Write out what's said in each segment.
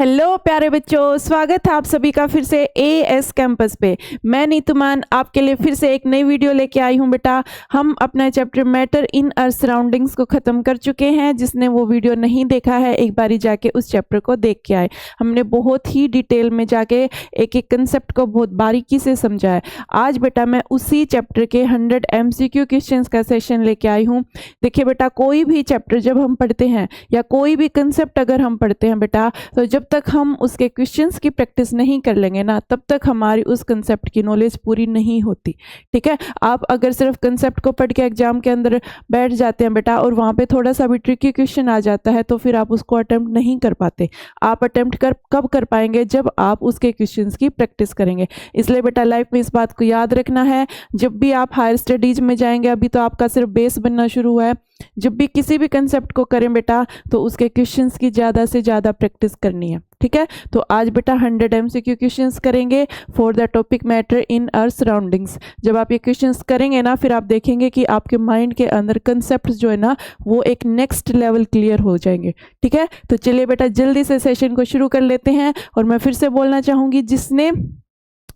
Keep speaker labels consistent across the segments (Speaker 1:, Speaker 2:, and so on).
Speaker 1: Hello प्यारे बच्चों, स्वागत है आप सभी का फिर से एएस कैंपस पे। मैं नीतू मान आपके लिए फिर से एक नई वीडियो लेके आई हूँ। बेटा, हम अपना chapter matter in earth surroundings को ख़त्म कर चुके हैं। जिसने वो वीडियो नहीं देखा है, एक बारी जाके उस चैप्टर को देख के आए। हमने बहुत ही डिटेल में जाके एक एक कंसेप्ट को बहुत बारीकी से समझा है। आज बेटा मैं उसी चैप्टर के 100 MCQ क्वेश्चन का सेशन लेके आई हूँ। देखिए बेटा, कोई भी चैप्टर जब हम पढ़ते हैं या कोई भी कंसेप्ट अगर हम पढ़ते हैं बेटा, तो जब तक हम उसके क्वेश्चंस की प्रैक्टिस नहीं कर लेंगे ना, तब तक हमारी उस कंसेप्ट की नॉलेज पूरी नहीं होती। ठीक है, आप अगर सिर्फ कंसेप्ट को पढ़ के एग्जाम के अंदर बैठ जाते हैं बेटा, और वहाँ पे थोड़ा सा भी ट्रिकी क्वेश्चन आ जाता है, तो फिर आप उसको अटेम्प्ट नहीं कर पाते। आप अटेम्प्ट कब कर पाएंगे? जब आप उसके क्वेश्चंस की प्रैक्टिस करेंगे। इसलिए बेटा लाइफ में इस बात को याद रखना है, जब भी आप हायर स्टडीज में जाएंगे, अभी तो आपका सिर्फ बेस बनना शुरू हुआ है, जब भी किसी भी कंसेप्ट को करें बेटा, तो उसके क्वेश्चंस की ज़्यादा से ज़्यादा प्रैक्टिस करनी है। ठीक है, तो आज बेटा 100 MCQ क्वेश्चंस करेंगे for the topic matter in earth surroundings. जब आप ये क्वेश्चंस करेंगे ना, फिर आप देखेंगे कि आपके माइंड के अंदर कंसेप्ट जो है ना, वो एक नेक्स्ट लेवल क्लियर हो जाएंगे। ठीक है, तो चलिए बेटा जल्दी से सेशन को शुरू कर लेते हैं। और मैं फिर से बोलना चाहूँगी, जिसने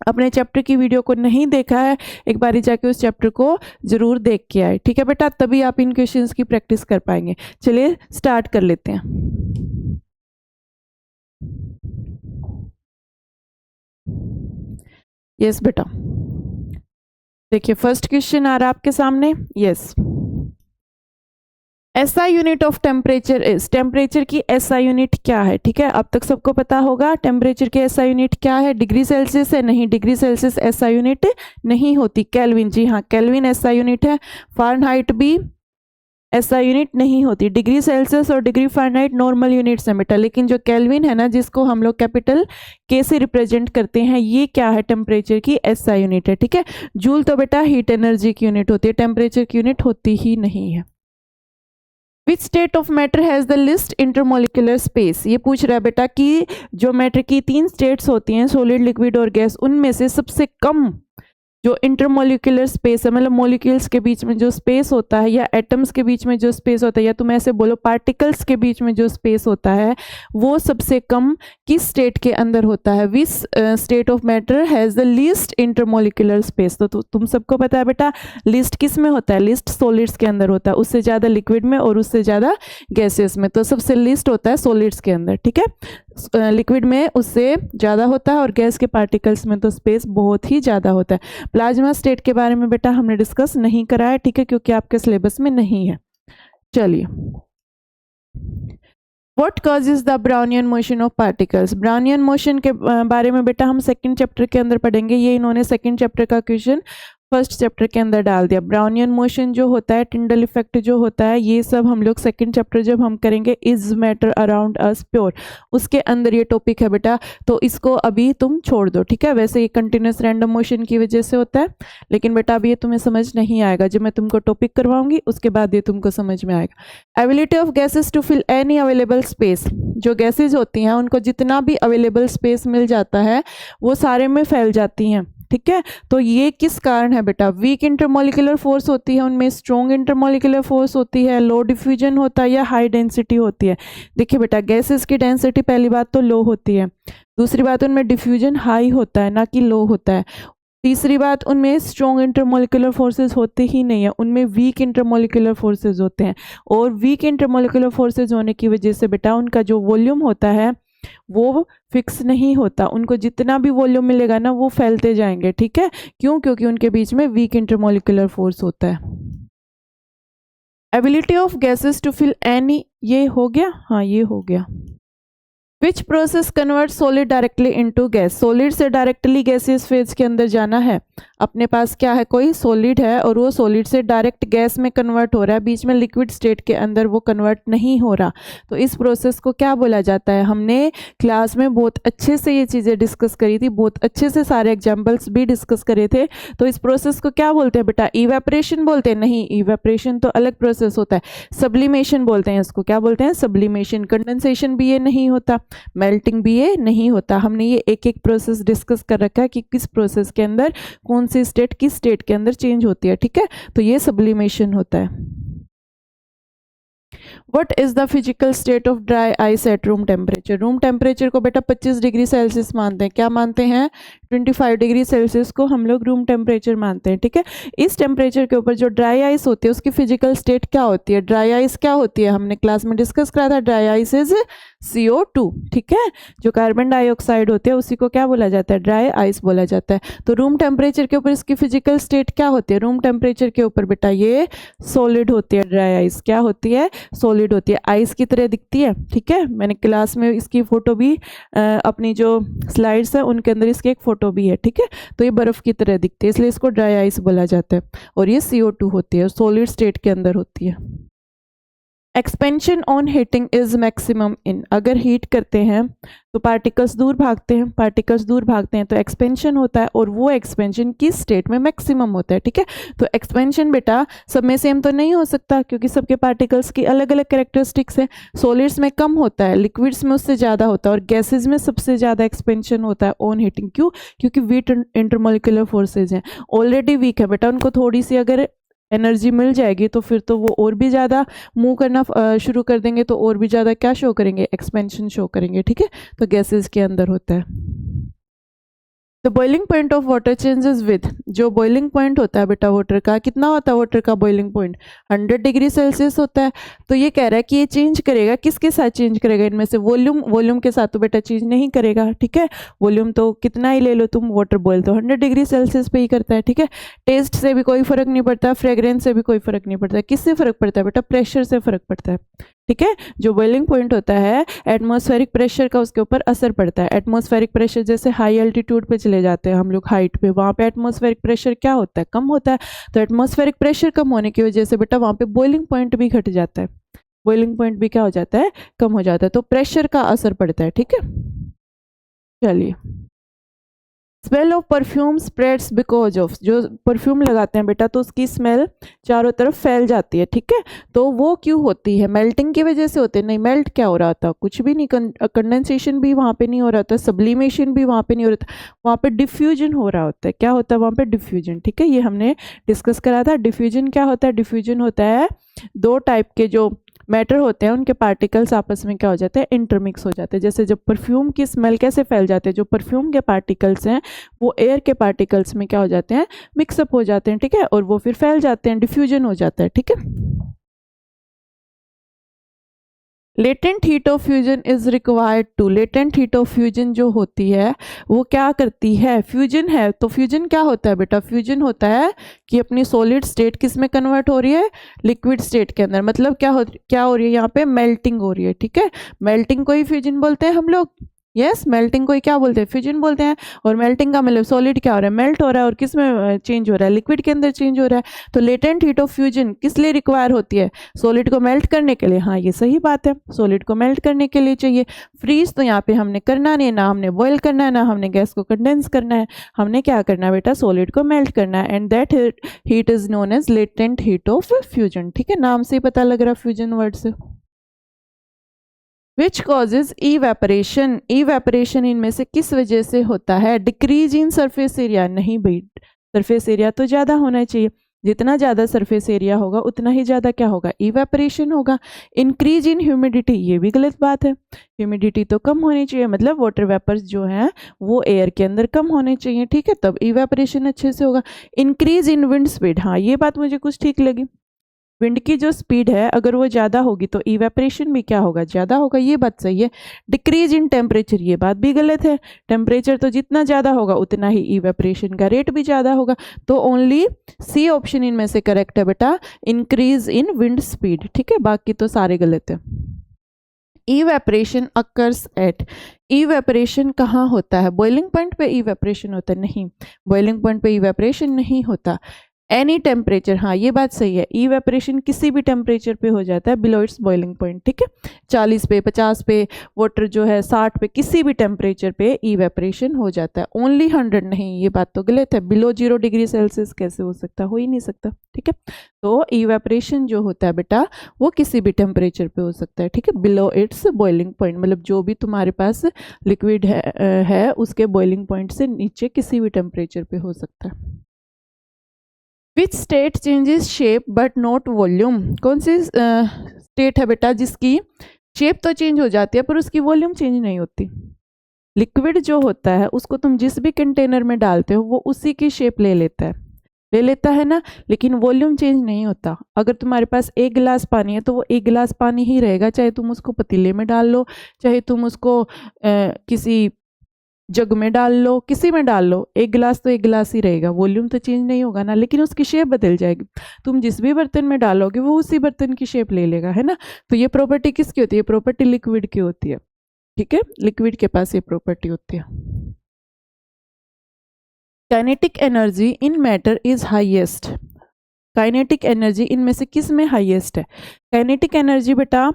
Speaker 1: अपने चैप्टर की वीडियो को नहीं देखा है, एक बारी जाके उस चैप्टर को जरूर देख के आए। ठीक है बेटा, तभी आप इन क्वेश्चंस की प्रैक्टिस कर पाएंगे। चलिए स्टार्ट कर लेते हैं। यस बेटा, देखिए फर्स्ट क्वेश्चन आ रहा है आपके सामने। Yes, SI unit of temperature is, temperature की एसआई यूनिट क्या है? ठीक है, अब तक सबको पता होगा टेम्परेचर की एसआई यूनिट क्या है। डिग्री सेल्सियस है? नहीं, डिग्री सेल्सियस एसआई यूनिट नहीं होती। केल्विन, जी हाँ, केल्विन एसआई यूनिट है। फ़ारेनहाइट भी एसआई यूनिट नहीं होती। डिग्री सेल्सियस और डिग्री फ़ारेनहाइट नॉर्मल यूनिट्स है बेटा, लेकिन जो केल्विन है ना, जिसको हम लोग कैपिटल के से रिप्रेजेंट करते हैं, ये क्या है? टेम्परेचर की एसआई यूनिट है। ठीक है, जूल तो बेटा हीट एनर्जी की यूनिट होती है, टेम्परेचर की यूनिट होती ही नहीं है। Which state of matter has the list intermolecular space? ये पूछ रहा है बेटा कि जो मैटर की 3 स्टेट्स होती हैं, सॉलिड, लिक्विड और गैस, उनमें से सबसे कम जो इंटरमोलिकुलर स्पेस है, मतलब मॉलिक्यूल्स के बीच में जो स्पेस होता है, या एटम्स के बीच में जो स्पेस होता है, या तुम ऐसे बोलो पार्टिकल्स के बीच में जो स्पेस होता है, वो सबसे कम किस स्टेट के अंदर होता है? Which state of matter has the least intermolecular space? तो तुम सबको पता है बेटा, लिस्ट किस में होता है? लिस्ट सॉलिड्स के अंदर होता है, उससे ज़्यादा लिक्विड में और उससे ज़्यादा गैसेस में। तो सबसे लिस्ट होता है सॉलिड्स के अंदर। ठीक है, लिक्विड में उससे ज़्यादा होता है, और गैस के पार्टिकल्स में तो स्पेस बहुत ही ज़्यादा होता है। प्लाज्मा स्टेट के बारे में बेटा हमने डिस्कस नहीं करा है, ठीक है, क्योंकि आपके सिलेबस में नहीं है। चलिए, what causes the Brownian motion of particles? Brownian motion के बारे में बेटा हम सेकंड चैप्टर के अंदर पढ़ेंगे। ये इन्होंने सेकंड चैप्टर का क्वेश्चन फर्स्ट चैप्टर के अंदर डाल दिया। ब्राउनियन मोशन जो होता है, टिंडल इफेक्ट जो होता है, ये सब हम लोग सेकंड चैप्टर जब हम करेंगे, is matter around us pure, उसके अंदर ये टॉपिक है बेटा, तो इसको अभी तुम छोड़ दो। ठीक है, वैसे ये कंटिन्यूस रैंडम मोशन की वजह से होता है, लेकिन बेटा अभी ये तुम्हें समझ नहीं आएगा। जब मैं तुमको टॉपिक करवाऊंगी उसके बाद ये तुमको समझ में आएगा। Ability of gases to fill any available space, जो गैसेज होती हैं उनको जितना भी अवेलेबल स्पेस मिल जाता है, वो सारे में फैल जाती हैं। ठीक है, तो ये किस कारण है बेटा? वीक इंटरमोलिकुलर फोर्स होती है उनमें, स्ट्रॉन्ग इंटरमोलिकुलर फोर्स होती है, लो डिफ्यूजन होता है, या हाई डेंसिटी होती है? देखिए बेटा, गैसेस की डेंसिटी पहली बात तो लो होती है, दूसरी बात उनमें डिफ्यूजन हाई होता है, ना कि लो होता है, तीसरी बात उनमें स्ट्रॉन्ग इंटरमोलिकुलर फोर्सेज होते ही नहीं है, उनमें वीक इंटरमोलिकुलर फोर्सेज होते हैं। और वीक इंटरमोलिकुलर फोर्सेज होने की वजह से बेटा उनका जो वॉल्यूम होता है वो फिक्स नहीं होता, उनको जितना भी वॉल्यूम मिलेगा ना, वो फैलते जाएंगे। ठीक है, क्यों? क्योंकि उनके बीच में वीक इंटरमोलिकुलर फोर्स होता है। Ability of gases to fill any, ये हो गया, हाँ ये हो गया। Which process convert solid directly into gas? Solid से डायरेक्टली गैसियस फेज के अंदर जाना है। अपने पास क्या है, कोई सॉलिड है और वो सॉलिड से डायरेक्ट गैस में कन्वर्ट हो रहा है, बीच में लिक्विड स्टेट के अंदर वो कन्वर्ट नहीं हो रहा, तो इस प्रोसेस को क्या बोला जाता है? हमने क्लास में बहुत अच्छे से ये चीज़ें डिस्कस करी थी, बहुत अच्छे से सारे एग्जाम्पल्स भी डिस्कस करे थे। तो इस प्रोसेस को क्या बोलते हैं बेटा? इवेपरेशन बोलते हैं? नहीं, इवेपरेशन तो अलग प्रोसेस होता है, सब्लिमेशन बोलते हैं इसको। क्या बोलते हैं? सब्लिमेशन। कंडेंसेशन भी ये नहीं होता, मेल्टिंग भी ये नहीं होता। हमने ये एक एक प्रोसेस डिस्कस कर रखा है कि किस प्रोसेस के अंदर कौन सी स्टेट किस स्टेट के अंदर चेंज होती है। ठीक है, तो ये सब्लिमेशन होता है। What is the physical state of dry ice at room temperature? Room temperature को बेटा 25 डिग्री सेल्सियस मानते हैं। क्या मानते हैं? 25 डिग्री सेल्सियस को हम लोग रूम टेम्परेचर मानते हैं। ठीक है, इस टेम्परेचर के ऊपर जो ड्राई आइस होती है उसकी फिजिकल स्टेट क्या होती है? ड्राई आइस क्या होती है? हमने क्लास में डिस्कस करा था, ड्राई आइस इज CO2। ठीक है, जो कार्बन डाइऑक्साइड होते हैं उसी को क्या बोला जाता है? ड्राई आइस बोला जाता है। तो रूम टेम्परेचर के ऊपर इसकी फिजिकल स्टेट क्या होती है? रूम टेम्परेचर के ऊपर बेटा ये सॉलिड होती है। ड्राई आइस क्या होती है? सॉलिड होती है, आइस की तरह दिखती है। ठीक है, मैंने क्लास में इसकी फोटो भी अपनी जो स्लाइड्स है उनके अंदर इसकी एक फोटो भी है। ठीक है, तो ये बर्फ की तरह दिखती है, इसलिए इसको ड्राई आइस बोला जाता है। और ये CO2 होती है, सॉलिड स्टेट के अंदर होती है। Expansion on heating is maximum in, अगर हीट करते हैं तो पार्टिकल्स दूर भागते हैं, पार्टिकल्स दूर भागते हैं तो एक्सपेंशन होता है, और वो एक्सपेंशन किस स्टेट में? मैक्सिमम होता है। ठीक है, तो एक्सपेंशन बेटा सब में सेम तो नहीं हो सकता, क्योंकि सबके पार्टिकल्स की अलग अलग कैरेक्टरिस्टिक्स है। सॉलिड्स में कम होता है, लिक्विड्स में उससे ज़्यादा होता है, और गैसेज में सबसे ज़्यादा एक्सपेंशन होता है ऑन हीटिंग। क्यों? क्योंकि वीक इंटरमोलिकुलर फोर्सेज हैं, ऑलरेडी वीक है बेटा, उनको थोड़ी सी अगर एनर्जी मिल जाएगी तो फिर तो वो और भी ज़्यादा मूव करना शुरू कर देंगे, तो और भी ज़्यादा क्या शो करेंगे? एक्सपेंशन शो करेंगे। ठीक है, तो गैसेस के अंदर होता है। The boiling point of water changes with, जो बॉइलिंग पॉइंट होता है बेटा वाटर का, कितना होता है वाटर का बॉइलिंग पॉइंट? 100 डिग्री सेल्सियस होता है। तो ये कह रहा है कि ये चेंज करेगा, किसके साथ चेंज करेगा? इनमें से वॉल्यूम, वॉल्यूम के साथ तो बेटा चेंज नहीं करेगा। ठीक है, वॉल्यूम तो कितना ही ले लो तुम, वाटर बॉयल तो 100 डिग्री सेल्सियस पे ही करता है। ठीक है, टेस्ट से भी कोई फर्क नहीं पड़ता, फ्रेग्रेंस से भी कोई फर्क नहीं पड़ता। किससे फर्क पड़ता है बेटा? प्रेशर से फर्क पड़ता है। ठीक है, जो बॉइलिंग पॉइंट होता है एटमॉस्फेरिक प्रेशर का उसके ऊपर असर पड़ता है। एटमॉस्फेरिक प्रेशर, जैसे हाई एल्टीट्यूड पे चले जाते हैं हम लोग, हाइट पे, वहाँ पे एटमॉस्फेरिक प्रेशर क्या होता है? कम होता है। तो एटमॉस्फेरिक प्रेशर कम होने की वजह से बेटा वहाँ पे बॉइलिंग पॉइंट भी घट जाता है, बॉइलिंग पॉइंट भी क्या हो जाता है? कम हो जाता है। तो प्रेशर का असर पड़ता है। ठीक है, चलिए। Smell of perfume spreads because of, जो परफ्यूम लगाते हैं बेटा तो उसकी स्मेल चारों तरफ फैल जाती है। ठीक है, तो वो क्यों होती है? मेल्टिंग की वजह से होते हैं? नहीं, मेल्ट क्या हो रहा था? कुछ भी नहीं, कंडेंसेशन भी वहाँ पे नहीं हो रहा था, सब्लिमेशन भी वहाँ पे नहीं हो रहा था, वहाँ पे डिफ्यूजन हो रहा होता है। क्या होता है वहाँ पे? डिफ्यूजन। ठीक है, ये हमने डिस्कस करा था। डिफ्यूजन क्या होता है? डिफ्यूजन होता है दो टाइप के जो मैटर होते हैं उनके पार्टिकल्स आपस में क्या हो जाते हैं? इंटरमिक्स हो जाते हैं। जैसे जब परफ्यूम की स्मेल कैसे फैल जाते हैं? जो परफ्यूम के पार्टिकल्स हैं वो एयर के पार्टिकल्स में क्या हो जाते हैं? मिक्सअप हो जाते हैं। ठीक है, और वो फिर फैल जाते हैं, डिफ्यूजन हो जाता है। ठीक है, latent heat of fusion is required to, latent heat of fusion जो होती है वो क्या करती है? फ्यूजन है तो फ्यूजन क्या होता है बेटा? फ्यूजन होता है कि अपनी सॉलिड स्टेट किस में कन्वर्ट हो रही है? लिक्विड स्टेट के अंदर। मतलब क्या हो रही है यहाँ पे? मेल्टिंग हो रही है। ठीक है, मेल्टिंग को ही फ्यूजन बोलते हैं हम लोग। यस, मेल्टिंग को ही क्या बोलते हैं? फ्यूजन बोलते हैं। और मेल्टिंग का मतलब सॉलिड क्या हो रहा है? मेल्ट हो रहा है, और किस में चेंज हो रहा है? लिक्विड के अंदर चेंज हो रहा है। तो लेटेंट हीट ऑफ फ्यूजन किस लिए रिक्वायर होती है? सॉलिड को मेल्ट करने के लिए। हाँ, ये सही बात है, सॉलिड को मेल्ट करने के लिए चाहिए। फ्रीज तो यहाँ पे हमने करना नहीं, ना हमने बॉयल करना है, ना हमने गैस को कंडेंस करना है। हमने क्या करना है बेटा? सॉलिड को मेल्ट करना है, and that heat is known as latent heat of fusion. ठीक है, नाम से ही पता लग रहा है फ्यूजन वर्ड से। विच कॉजेज इवेपरेशन, इवेपरेशन इनमें से किस वजह से होता है? Decrease in surface area. नहीं भाई, सरफेस एरिया तो ज़्यादा होना चाहिए, जितना ज़्यादा सरफेस एरिया होगा उतना ही ज़्यादा क्या होगा? इवेपरेशन होगा। इंक्रीज इन ह्यूमिडिटी, ये भी गलत बात है, ह्यूमिडिटी तो कम होनी चाहिए, मतलब वाटर वेपर्स जो हैं वो एयर के अंदर कम होने चाहिए। ठीक है, तब इवेपरेशन अच्छे से होगा। इंक्रीज इन विंड स्पीड, हाँ ये बात मुझे कुछ ठीक लगी। विंड की जो स्पीड है अगर वो ज़्यादा होगी तो इवेपरेशन भी क्या होगा? ज़्यादा होगा, ये बात सही है। डिक्रीज इन टेम्परेचर, ये बात भी गलत है। टेम्परेचर तो जितना ज़्यादा होगा उतना ही इवेपरेशन का रेट भी ज़्यादा होगा। तो ओनली सी ऑप्शन इनमें से करेक्ट है बेटा, इंक्रीज इन विंड स्पीड। ठीक है, बाकी तो सारे गलत है। इवेपरेशन अकर्स एट, इवेपरेशन कहाँ होता है? बॉइलिंग पॉइंट पे इवेपरेशन होता है? नहीं, बॉइलिंग पॉइंट पे इवेपरेशन नहीं होता। एनी टेम्परेचर, हाँ ये बात सही है, इवेपरेशन किसी भी टेम्परेचर पे हो जाता है बिलो इट्स बॉइलिंग पॉइंट। ठीक है, 40 पे, 50 पे, वाटर जो है 60 पे, किसी भी टेम्परेचर पे इवेपरेशन हो जाता है। ओनली 100 नहीं, ये बात तो गलत है। बिलो 0 डिग्री सेल्सियस कैसे हो सकता? हो ही नहीं सकता। ठीक है, तो इवेपरेशन जो होता है बेटा वो किसी भी टेम्परेचर पे हो सकता है। ठीक है, बिलो इट्स बॉइलिंग पॉइंट, मतलब जो भी तुम्हारे पास लिक्विड है उसके बॉइलिंग पॉइंट से नीचे किसी भी टेम्परेचर पे हो सकता है। Which state changes shape but not volume? कौन सी स्टेट है बेटा जिसकी शेप तो चेंज हो जाती है पर उसकी वॉल्यूम चेंज नहीं होती? लिक्विड जो होता है उसको तुम जिस भी कंटेनर में डालते हो वो उसी की शेप ले लेता है ना, लेकिन वॉल्यूम चेंज नहीं होता। अगर तुम्हारे पास 1 गिलास पानी है तो वो 1 गिलास पानी ही रहेगा, चाहे तुम उसको पतीले में डाल लो, चाहे तुम उसको किसी जग में डाल लो, किसी में डाल लो, 1 गिलास तो 1 गिलास ही रहेगा, वॉल्यूम तो चेंज नहीं होगा ना, लेकिन उसकी शेप बदल जाएगी। तुम जिस भी बर्तन में डालोगे वो उसी बर्तन की शेप ले लेगा, है ना। तो ये प्रॉपर्टी किसकी होती है? प्रॉपर्टी लिक्विड की होती है, ठीक है, लिक्विड के पास ये प्रॉपर्टी होती है। Kinetic energy in matter is highest. Kinetic energy इनमें से किस में हाईएस्ट है? काइनेटिक एनर्जी बेटा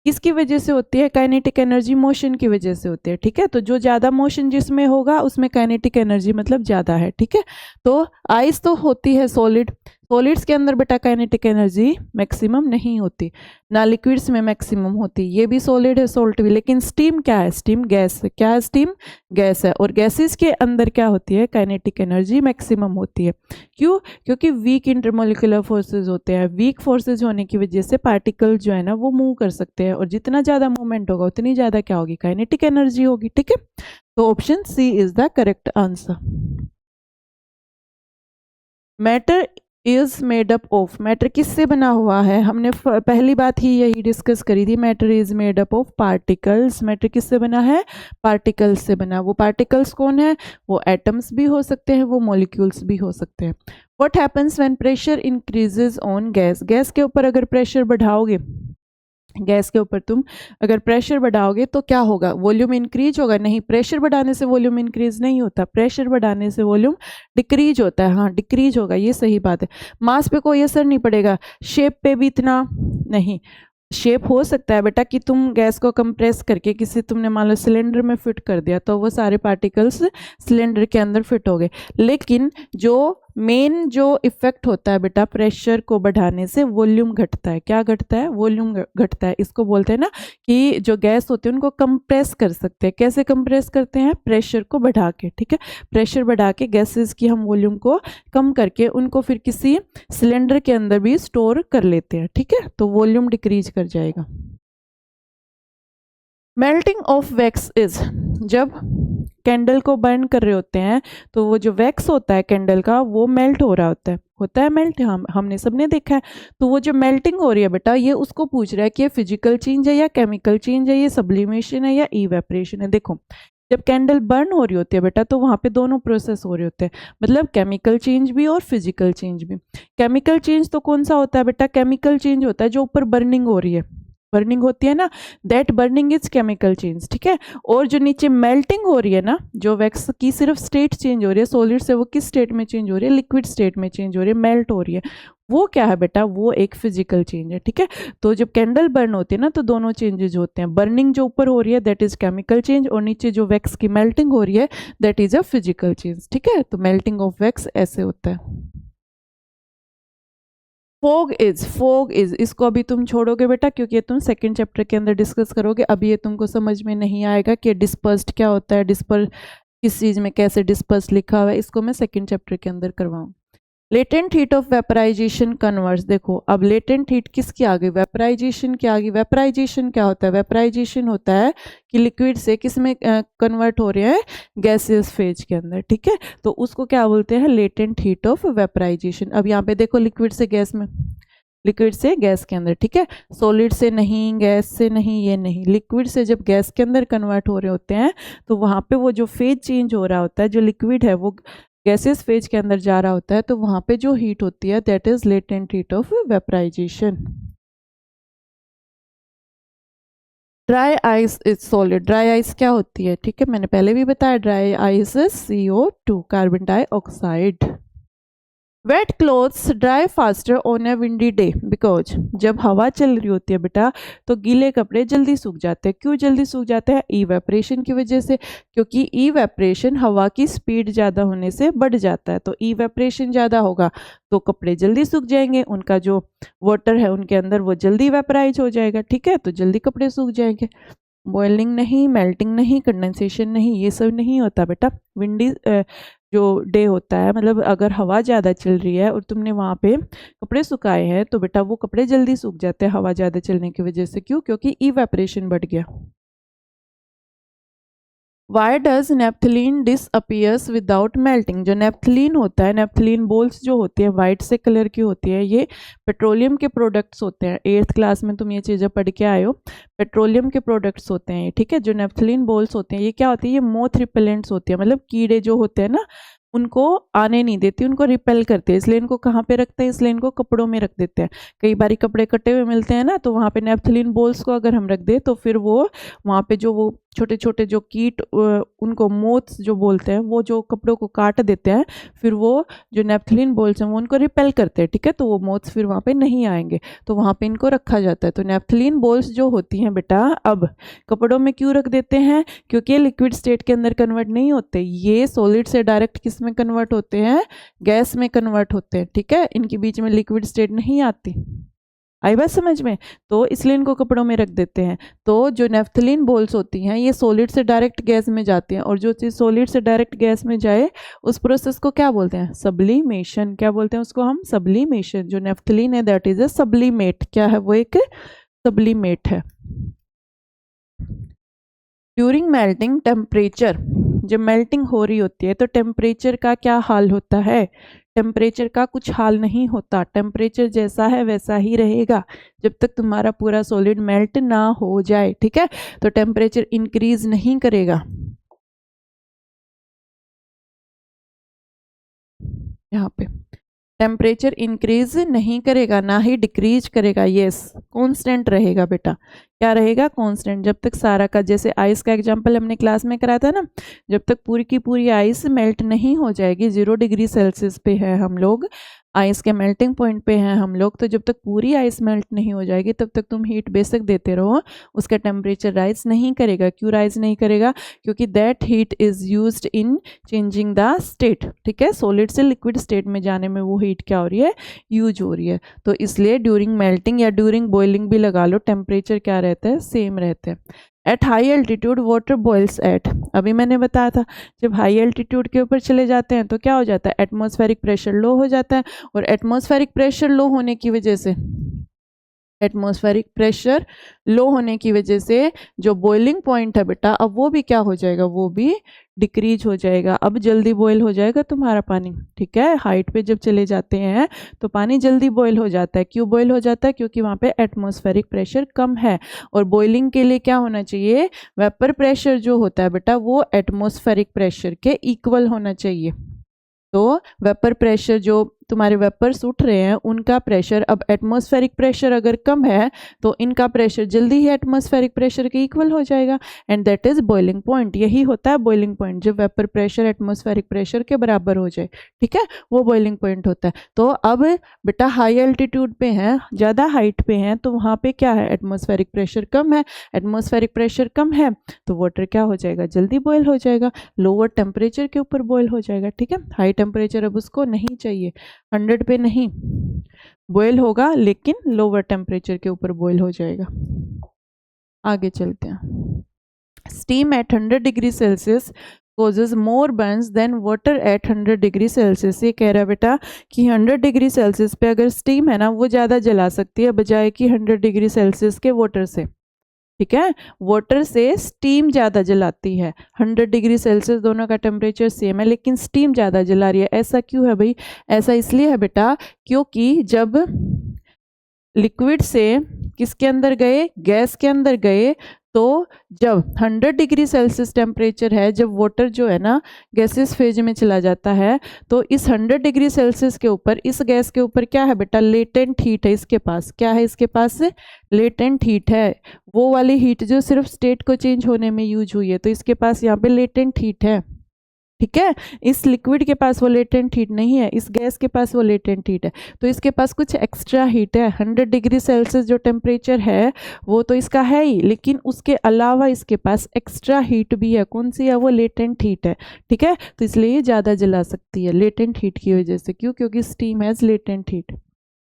Speaker 1: किसकी वजह से होती है? काइनेटिक एनर्जी मोशन की वजह से होती है, ठीक है। तो जो ज़्यादा मोशन जिसमें होगा उसमें काइनेटिक एनर्जी मतलब ज़्यादा है, ठीक है। तो आइस तो होती है सॉलिड, सॉलिड्स के अंदर बेटा काइनेटिक एनर्जी मैक्सिमम नहीं होती, ना लिक्विड्स में मैक्सिमम होती। ये भी सॉलिड है, सॉल्ट भी, लेकिन स्टीम क्या है? स्टीम गैस है। क्या है? स्टीम गैस है। और गैसेस के अंदर क्या होती है? काइनेटिक एनर्जी मैक्सिमम होती है। क्यों? क्योंकि वीक इंटरमोलिकुलर फोर्सेज होते हैं। वीक फोर्सेज होने की वजह से पार्टिकल जो है ना वो मूव कर सकते हैं, और जितना ज़्यादा मूवमेंट होगा उतनी ज़्यादा क्या होगी? काइनेटिक एनर्जी होगी, ठीक है। तो option C is the correct answer. Matter is made up of. Matter किससे बना हुआ है? हमने पहली बात ही यही डिस्कस करी थी, matter is made up of particles. Matter किससे बना है? पार्टिकल्स से बना। वो पार्टिकल्स कौन है? वो एटम्स भी हो सकते हैं, वो मॉलिक्यूल्स भी हो सकते हैं। What happens when pressure increases on gas? Gas के ऊपर अगर प्रेशर बढ़ाओगे, गैस के ऊपर तुम अगर प्रेशर बढ़ाओगे तो क्या होगा? वॉल्यूम इंक्रीज होगा? नहीं, प्रेशर बढ़ाने से वॉल्यूम इंक्रीज नहीं होता, प्रेशर बढ़ाने से वॉल्यूम डिक्रीज होता है। हाँ, डिक्रीज होगा, ये सही बात है। मास पे कोई असर नहीं पड़ेगा, शेप पे भी इतना नहीं। शेप हो सकता है बेटा कि तुम गैस को कंप्रेस करके किसी, तुमने मान लो सिलेंडर में फिट कर दिया तो वो सारे पार्टिकल्स सिलेंडर के अंदर फिट हो गए, लेकिन जो मेन जो इफेक्ट होता है बेटा प्रेशर को बढ़ाने से, वॉल्यूम घटता है। क्या घटता है? वॉल्यूम घटता है। इसको बोलते हैं ना कि जो गैस होती है उनको कंप्रेस कर सकते हैं। कैसे कंप्रेस करते हैं? प्रेशर को बढ़ा के, ठीक है। प्रेशर बढ़ा के गैसेस की हम वॉल्यूम को कम करके उनको फिर किसी सिलेंडर के अंदर भी स्टोर कर लेते हैं, ठीक है। तो वॉल्यूम डिक्रीज कर जाएगा। मेल्टिंग ऑफ वैक्स इज, जब कैंडल को बर्न कर रहे होते हैं तो वो जो वैक्स होता है कैंडल का वो मेल्ट हो रहा होता है मेल्ट, हमने सबने देखा है। तो वो जो मेल्टिंग हो रही है बेटा, ये उसको पूछ रहा है कि ये फिजिकल चेंज है या केमिकल चेंज है, ये सब्लिमेशन है या इवेपोरेशन है। देखो, जब कैंडल बर्न हो रही होती है बेटा तो वहाँ पे दोनों प्रोसेस हो रहे होते हैं, मतलब केमिकल चेंज भी और फिजिकल चेंज भी। केमिकल चेंज तो कौन सा होता है बेटा? केमिकल चेंज होता है जो ऊपर बर्निंग हो रही है, बर्निंग होती है ना, that burning is chemical change, ठीक है। और जो नीचे मेल्टिंग हो रही है ना, जो वैक्स की सिर्फ स्टेट चेंज हो रही है, सॉलिड से वो किस स्टेट में चेंज हो रही है? लिक्विड स्टेट में चेंज हो रही है, मेल्ट हो रही है, वो क्या है बेटा? वो एक फिजिकल चेंज है, ठीक है। तो जब कैंडल बर्न होती है ना तो दोनों चेंजेस होते हैं, बर्निंग जो ऊपर हो रही है दैट इज केमिकल चेंज, और नीचे जो वैक्स की मेल्टिंग हो रही है that is a physical change, ठीक है। तो मेल्टिंग ऑफ वैक्स ऐसे होता है। फोग इज, इसको अभी तुम छोड़ोगे बेटा क्योंकि ये तुम सेकंड चैप्टर के अंदर डिस्कस करोगे। अभी ये तुमको समझ में नहीं आएगा कि डिस्पर्स्ड क्या होता है, डिस्पर्स किस चीज में कैसे डिस्पर्स लिखा हुआ है, इसको मैं सेकंड चैप्टर के अंदर करवाऊँ। Latent heat of vaporization converts, देखो अब लेटेंट हीट किसकी आ गई? वेपराइजेशन की आ गई। वेपराइजेशन क्या होता है? वेपराइजेशन होता है कि लिक्विड से किस में कन्वर्ट हो रहे हैं? गैसियस फेज के अंदर, ठीक है। तो उसको क्या बोलते हैं? Latent heat of vaporisation. अब यहाँ पे देखो लिक्विड से गैस में, लिक्विड से गैस के अंदर, ठीक है। सॉलिड से नहीं, गैस से नहीं, ये नहीं, लिक्विड से जब गैस के अंदर कन्वर्ट हो रहे होते हैं तो वहाँ पे वो जो फेज चेंज हो रहा होता है, जो लिक्विड है वो गैसेस फेज के अंदर जा रहा होता है, तो वहाँ पे जो हीट होती है that is latent heat of vaporisation. Dry ice is solid. Dry ice क्या होती है? ठीक है, मैंने पहले भी बताया, dry ice is CO2, carbon dioxide. Wet clothes dry faster on a windy day because, जब हवा चल रही होती है बेटा तो गीले कपड़े जल्दी सूख जाते हैं। क्यों जल्दी सूख जाते हैं? इवेपरेशन की वजह से, क्योंकि इवेपरेशन हवा की स्पीड ज़्यादा होने से बढ़ जाता है। तो इवेपरेशन ज़्यादा होगा तो कपड़े जल्दी सूख जाएंगे, उनका जो वाटर है उनके अंदर वो जल्दी वेपराइज हो जाएगा, ठीक है, तो जल्दी कपड़े सूख जाएंगे। बॉइलिंग नहीं, मेल्टिंग नहीं, कंडेंसेशन नहीं, ये सब नहीं होता बेटा। विंडी जो डे होता है, मतलब अगर हवा ज़्यादा चल रही है और तुमने वहाँ पे कपड़े सुखाए हैं तो बेटा वो कपड़े जल्दी सूख जाते हैं हवा ज़्यादा चलने की वजह से। क्यों? क्योंकि इवेपोरेशन बढ़ गया। Why does naphthalene disappears without melting? जो नेप्थलीन होता है, नेप्थलीन बॉल्स जो होती है वाइट से कलर की होती है, ये पेट्रोलियम के प्रोडक्ट्स होते हैं। 8th क्लास में तुम ये चीज़ें पढ़ के आए हो, पेट्रोलियम के प्रोडक्ट्स होते हैं, ठीक है। जो नेप्थलीन बॉल्स होते हैं ये क्या होती है? ये मोथ रिपेलेंट्स होती है, मतलब कीड़े जो होते हैं ना उनको आने नहीं देती, उनको रिपेल करते हैं। इसलिए इनको कहाँ पे रखते हैं? इसलिए इनको कपड़ों में रख देते हैं। कई बारी कपड़े कटे हुए मिलते हैं ना, तो वहाँ पे नेप्थलीन बॉल्स को अगर हम रख दें तो फिर वो वहाँ पे जो वो छोटे छोटे जो कीट, उनको मोथ्स जो बोलते हैं, वो जो कपड़ों को काट देते हैं, फिर वो जो नेप्थलीन बॉल्स हैं वो उनको रिपेल करते हैं, ठीक है। तो वो मोथ्स फिर वहाँ पे नहीं आएंगे, तो वहाँ पे इनको रखा जाता है। तो नेप्थलीन बॉल्स जो होती हैं बेटा, अब कपड़ों में क्यों रख देते हैं? क्योंकि लिक्विड स्टेट के अंदर कन्वर्ट नहीं होते, ये सॉलिड से डायरेक्ट किस में कन्वर्ट होते हैं? गैस में कन्वर्ट होते हैं, ठीक है। इनके बीच में लिक्विड स्टेट नहीं आती। आई बात समझ में? तो इसलिए इनको कपड़ों में रख देते हैं। तो जो नेफ्थलीन बॉल्स होती हैं ये सॉलिड से डायरेक्ट गैस में जाती हैं, और जो चीज़ सॉलिड से डायरेक्ट गैस में जाए उस प्रोसेस को क्या बोलते हैं? सब्लिमेशन। क्या बोलते हैं उसको हम? सब्लिमेशन। जो नेफ्थलीन है दैट इज ए सब्लिमेट। क्या है वो? एक सब्लिमेट है। ड्यूरिंग मेल्टिंग टेम्परेचर, जब मेल्टिंग हो रही होती है तो टेम्परेचर का क्या हाल होता है? टेम्परेचर का कुछ हाल नहीं होता, टेम्परेचर जैसा है वैसा ही रहेगा जब तक तुम्हारा पूरा सॉलिड मेल्ट ना हो जाए, ठीक है। तो टेम्परेचर इंक्रीज नहीं करेगा। यहाँ पे टेम्परेचर इंक्रीज नहीं करेगा, ना ही डिक्रीज करेगा। यस, कांस्टेंट रहेगा बेटा। क्या रहेगा? कांस्टेंट। जब तक सारा का, जैसे आइस का एग्जांपल हमने क्लास में कराया था ना, जब तक पूरी की पूरी आइस मेल्ट नहीं हो जाएगी, 0 डिग्री सेल्सियस पे है हम लोग, आइस के मेल्टिंग पॉइंट पे हैं हम लोग, तो जब तक पूरी आइस मेल्ट नहीं हो जाएगी तब तक तुम हीट बेशक देते रहो, उसका टेम्परेचर राइज नहीं करेगा। क्यों राइज नहीं करेगा? क्योंकि that heat is used in changing the state, ठीक है। सॉलिड से लिक्विड स्टेट में जाने में वो हीट क्या हो रही है? यूज हो रही है। तो इसलिए ड्यूरिंग मेल्टिंग या ड्यूरिंग बॉइलिंग भी लगा लो, टेम्परेचर क्या रहता है? सेम रहता है। At high altitude water boils at, अभी मैंने बताया था जब हाई एल्टीट्यूड के ऊपर चले जाते हैं तो क्या हो जाता है? एटमॉस्फेरिक प्रेशर लो हो जाता है, और एटमॉस्फेरिक प्रेशर लो होने की वजह से, एटमॉस्फेरिक प्रेशर लो होने की वजह से जो बॉइलिंग पॉइंट है बेटा, अब वो भी क्या हो जाएगा? वो भी डिक्रीज हो जाएगा। अब जल्दी बॉयल हो जाएगा तुम्हारा पानी, ठीक है। हाइट पे जब चले जाते हैं तो पानी जल्दी बॉयल हो जाता है। क्यों बॉयल हो जाता है? क्योंकि वहाँ पे एटमॉस्फेरिक प्रेशर कम है, और बॉइलिंग के लिए क्या होना चाहिए? वेपर प्रेशर जो होता है बेटा वो एटमॉस्फेरिक प्रेशर के इक्वल होना चाहिए। तो वेपर प्रेशर, जो तुम्हारे वेपर्स उठ रहे हैं उनका प्रेशर, अब एटमॉस्फेरिक प्रेशर अगर कम है तो इनका प्रेशर जल्दी ही एटमॉस्फेरिक प्रेशर के इक्वल हो जाएगा, and that is boiling point. यही होता है बॉइलिंग पॉइंट, जब वेपर प्रेशर एटमॉस्फेरिक प्रेशर के बराबर हो जाए, ठीक है, वो बॉइलिंग पॉइंट होता है। तो अब बेटा हाई एल्टीट्यूड पे हैं, ज़्यादा हाइट पे हैं, तो वहाँ पे क्या है? एटमॉस्फेरिक प्रेशर कम है। एटमॉस्फेरिक प्रेशर कम है तो वाटर क्या हो जाएगा? जल्दी बॉयल हो जाएगा, लोअर टेम्परेचर के ऊपर बॉयल हो जाएगा, ठीक है। हाई टेम्परेचर अब उसको नहीं चाहिए, 100 पे नहीं बॉयल होगा, लेकिन लोअर टेम्परेचर के ऊपर बॉयल हो जाएगा। आगे चलते हैं। Steam eight 100 degree Celsius causes more burns than water at 100 degree Celsius. ये कह रहा है बेटा कि 100 डिग्री सेल्सियस पे अगर स्टीम है ना वो ज़्यादा जला सकती है बजाय कि 100 डिग्री सेल्सियस के वाटर से, ठीक है। वाटर से स्टीम ज़्यादा जलाती है। 100 डिग्री सेल्सियस दोनों का टेम्परेचर सेम है, लेकिन स्टीम ज़्यादा जला रही है। ऐसा क्यों है भाई? ऐसा इसलिए है बेटा क्योंकि जब लिक्विड से किसके अंदर गए? गैस के अंदर गए, तो जब 100 डिग्री सेल्सियस टेम्परेचर है, जब वाटर जो है ना गैसेस फेज में चला जाता है, तो इस 100 डिग्री सेल्सियस के ऊपर, इस गैस के ऊपर क्या है बेटा? लेटेंट हीट है इसके पास। क्या है इसके पास? लेटेंट हीट है, वो वाली हीट जो सिर्फ स्टेट को चेंज होने में यूज हुई है, तो इसके पास यहाँ पे लेटेंट हीट है, ठीक है। इस लिक्विड के पास वो लेटेंट हीट नहीं है, इस गैस के पास वो लेटेंट हीट है, तो इसके पास कुछ एक्स्ट्रा हीट है। 100 डिग्री सेल्सियस जो टेम्परेचर है वो तो इसका है ही, लेकिन उसके अलावा इसके पास एक्स्ट्रा हीट भी है। कौन सी है? वो लेटेंट हीट है, ठीक है। तो इसलिए ये ज़्यादा जला सकती है लेटेंट हीट की वजह से। क्यों? क्योंकि स्टीम हैज़ लेटेंट हीट।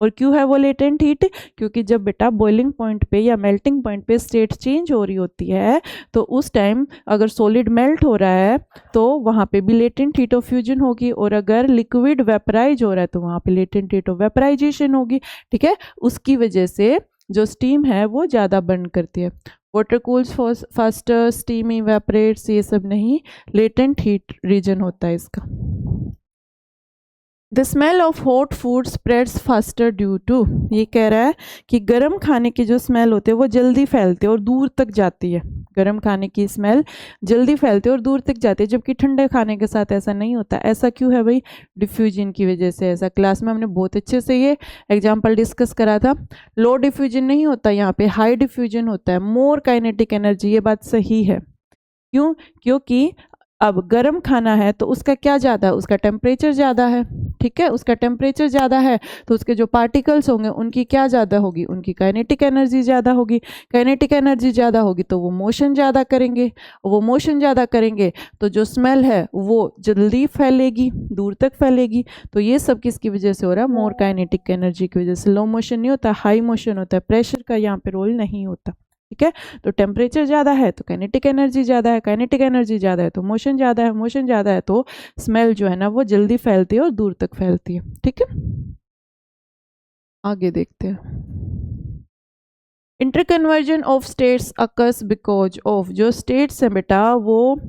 Speaker 1: और क्यों है वो लेटेंट हीट? क्योंकि जब बेटा बॉइलिंग पॉइंट पे या मेल्टिंग पॉइंट पे स्टेट चेंज हो रही होती है तो उस टाइम अगर सॉलिड मेल्ट हो रहा है तो वहाँ पे भी लेटेंट हीट ऑफ फ्यूजन होगी, और अगर लिक्विड वेपराइज हो रहा है तो वहाँ पे लेटेंट हीट ऑफ वेपराइजेशन होगी। ठीक है, उसकी वजह से जो स्टीम है वो ज़्यादा बर्न करती है। Water cools faster, steam evaporates, ये सब नहीं, लेटेंट हीट रीजन होता है इसका। The smell of hot food spreads faster due to, ये कह रहा है कि गर्म खाने की जो स्मेल होती है वो जल्दी फैलती है और दूर तक जाती है। गर्म खाने की स्मेल जल्दी फैलती है और दूर तक जाती है, जबकि ठंडे खाने के साथ ऐसा नहीं होता। ऐसा क्यों है भाई? डिफ्यूजन की वजह से ऐसा। क्लास में हमने बहुत अच्छे से ये एग्जाम्पल डिस्कस करा था। लो डिफ्यूजन नहीं होता, यहाँ पे हाई डिफ्यूजन होता है, मोर काइनेटिक एनर्जी। ये बात सही है। क्यों? क्योंकि अब गर्म खाना है तो उसका क्या ज़्यादा है? उसका टेम्परेचर ज़्यादा है। ठीक है, उसका टेम्परेचर ज़्यादा है तो उसके जो पार्टिकल्स होंगे उनकी क्या ज़्यादा होगी? उनकी काइनेटिक एनर्जी ज़्यादा होगी। काइनेटिक एनर्जी ज़्यादा होगी तो वो मोशन ज़्यादा करेंगे, वो मोशन ज़्यादा करेंगे तो जो स्मेल है वो जल्दी फैलेगी, दूर तक फैलेगी। तो ये सब किसकी वजह से हो रहा है? मोर काइनेटिक एनर्जी की वजह से। लो मोशन नहीं होता, हाई मोशन होता है। प्रेशर का यहाँ पे रोल नहीं होता। ठीक है, तो टेम्परेचर ज़्यादा है तो काइनेटिक एनर्जी ज़्यादा है, काइनेटिक एनर्जी ज़्यादा है तो मोशन ज़्यादा है, मोशन ज़्यादा है तो स्मेल जो है ना वो जल्दी फैलती है और दूर तक फैलती है। ठीक है, आगे देखते हैं। Interconversion of states occurs because of, जो स्टेट्स हैं बेटा वो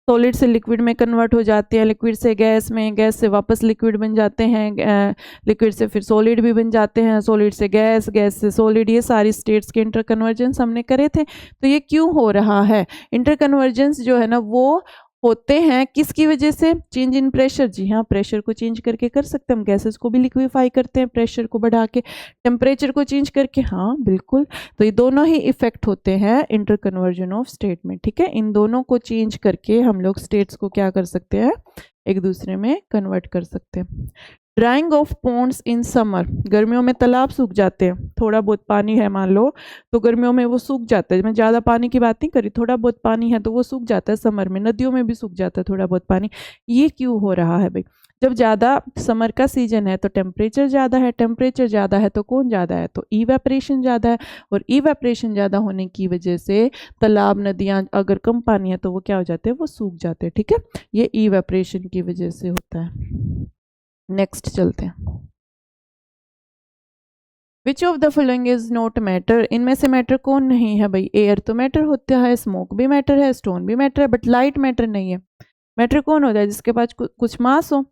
Speaker 1: सॉलिड से लिक्विड में कन्वर्ट हो जाते हैं, लिक्विड से गैस में, गैस से वापस लिक्विड बन जाते हैं, लिक्विड से फिर सॉलिड भी बन जाते हैं, सॉलिड से गैस, गैस से सॉलिड। ये सारी स्टेट्स के इंटरकन्वर्जेंस हमने करे थे। तो ये क्यों हो रहा है? इंटरकन्वर्जेंस जो है ना वो होते हैं किसकी वजह से? Change in pressure. जी हाँ, प्रेशर को चेंज करके कर सकते हैं हम, गैसेस को भी लिक्विफाई करते हैं प्रेशर को बढ़ा के, टेम्परेचर को चेंज करके। हाँ बिल्कुल, तो ये दोनों ही इफेक्ट होते हैं इंटरकन्वर्जन ऑफ स्टेट में। ठीक है, इन दोनों को चेंज करके हम लोग स्टेट्स को क्या कर सकते हैं? एक दूसरे में कन्वर्ट कर सकते हैं। Drying of ponds in summer, गर्मियों में तालाब सूख जाते हैं। थोड़ा बहुत पानी है मान लो तो गर्मियों में वो सूख जाता है। मैं ज़्यादा पानी की बात नहीं करी, थोड़ा बहुत पानी है तो वो सूख जाता है समर में। नदियों में भी सूख जाता है थोड़ा बहुत पानी। ये क्यों हो रहा है भाई? जब ज़्यादा समर का सीजन है तो टेम्परेचर ज़्यादा है, टेम्परेचर ज़्यादा है तो कौन ज़्यादा है? तो इवेपरेशन ज़्यादा है, और इवेपरेशन ज़्यादा होने की वजह से तालाब, नदियाँ अगर कम पानी है तो वो क्या हो जाते हैं? वो सूख जाते हैं। ठीक है, ये इवेपरेशन की वजह से होता है। नेक्स्ट चलते हैं। Which of the following is not matter, इनमें से मैटर कौन नहीं है भाई? एयर तो मैटर होता है, स्मोक भी मैटर है, स्टोन भी मैटर है, बट लाइट मैटर नहीं है। मैटर कौन होता है? जिसके पास कुछ मास हो।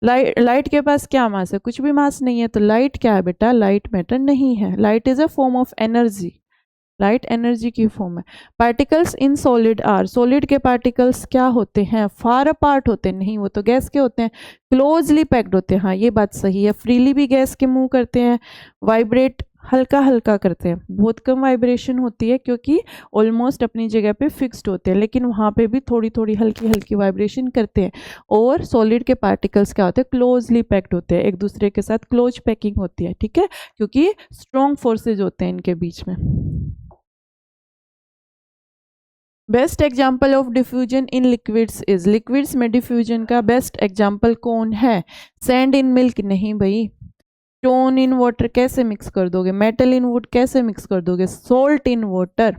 Speaker 1: लाइट के पास क्या मास है? कुछ भी मास नहीं है। तो लाइट क्या है बेटा? लाइट मैटर नहीं है। Light is a form of energy, light energy की फॉर्म है। Particles in solid are, solid के पार्टिकल्स क्या होते हैं? फार अपार्ट होते हैं। नहीं, वो तो गैस के होते हैं। क्लोजली पैक्ड होते हैं। हाँ ये बात सही है। फ्रीली भी गैस के मूव करते हैं, वाइब्रेट हल्का हल्का करते हैं, बहुत कम वाइब्रेशन होती है क्योंकि ऑलमोस्ट अपनी जगह पे फिक्स्ड होते हैं, लेकिन वहाँ पे भी थोड़ी थोड़ी हल्की हल्की वाइब्रेशन करते हैं। और सॉलिड के पार्टिकल्स क्या होते हैं? क्लोजली पैक्ड होते हैं, एक दूसरे के साथ क्लोज पैकिंग होती है। ठीक है, क्योंकि स्ट्रॉन्ग फोर्सेज होते हैं इनके बीच में। Best example of diffusion in liquids is, liquids में डिफ्यूजन का बेस्ट एग्जाम्पल कौन है? सैंड इन मिल्क नहीं भाई। स्टोन इन वाटर कैसे मिक्स कर दोगे? मेटल इन वुड कैसे मिक्स कर दोगे? सोल्ट इन वाटर,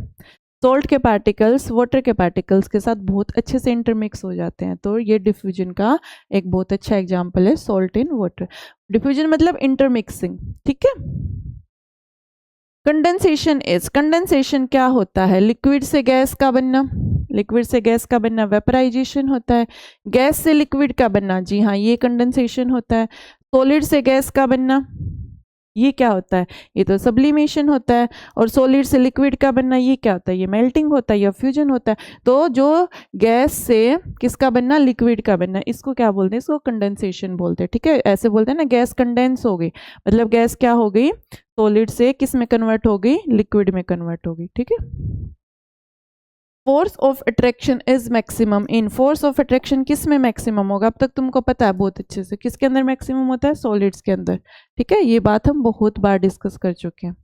Speaker 1: सोल्ट के पार्टिकल्स वाटर के पार्टिकल्स के साथ बहुत अच्छे से इंटरमिक्स हो जाते हैं। तो ये डिफ्यूजन का एक बहुत अच्छा एग्जाम्पल है, सोल्ट इन वाटर। डिफ्यूजन मतलब इंटरमिक्सिंग। ठीक है, कंडेंसेशन इज, कंडेंसेशन क्या होता है? लिक्विड से गैस का बनना, लिक्विड से गैस का बनना वेपराइजेशन होता है। गैस से लिक्विड का बनना, जी हाँ ये कंडेंसेशन होता है। सॉलिड से गैस का बनना, ये क्या होता है? ये तो सब्लिमेशन होता है। और सॉलिड से लिक्विड का बनना, ये क्या होता है? ये मेल्टिंग होता है या फ्यूजन होता है। तो जो गैस से किसका बनना? लिक्विड का बनना, इसको क्या बोलते हैं? इसको कंडेंसेशन बोलते हैं। ठीक है, ऐसे बोलते हैं ना, गैस कंडेंस हो गई, मतलब गैस क्या हो गई? सॉलिड से किस में कन्वर्ट हो गई? लिक्विड में कन्वर्ट हो गई। ठीक है, force of attraction is maximum in, force of attraction किस में मैक्सिमम होगा? अब तक तुमको पता है बहुत अच्छे से, किसके अंदर मैक्सिमम होता है? सॉलिड्स के अंदर। ठीक है, ये बात हम बहुत बार डिस्कस कर चुके हैं।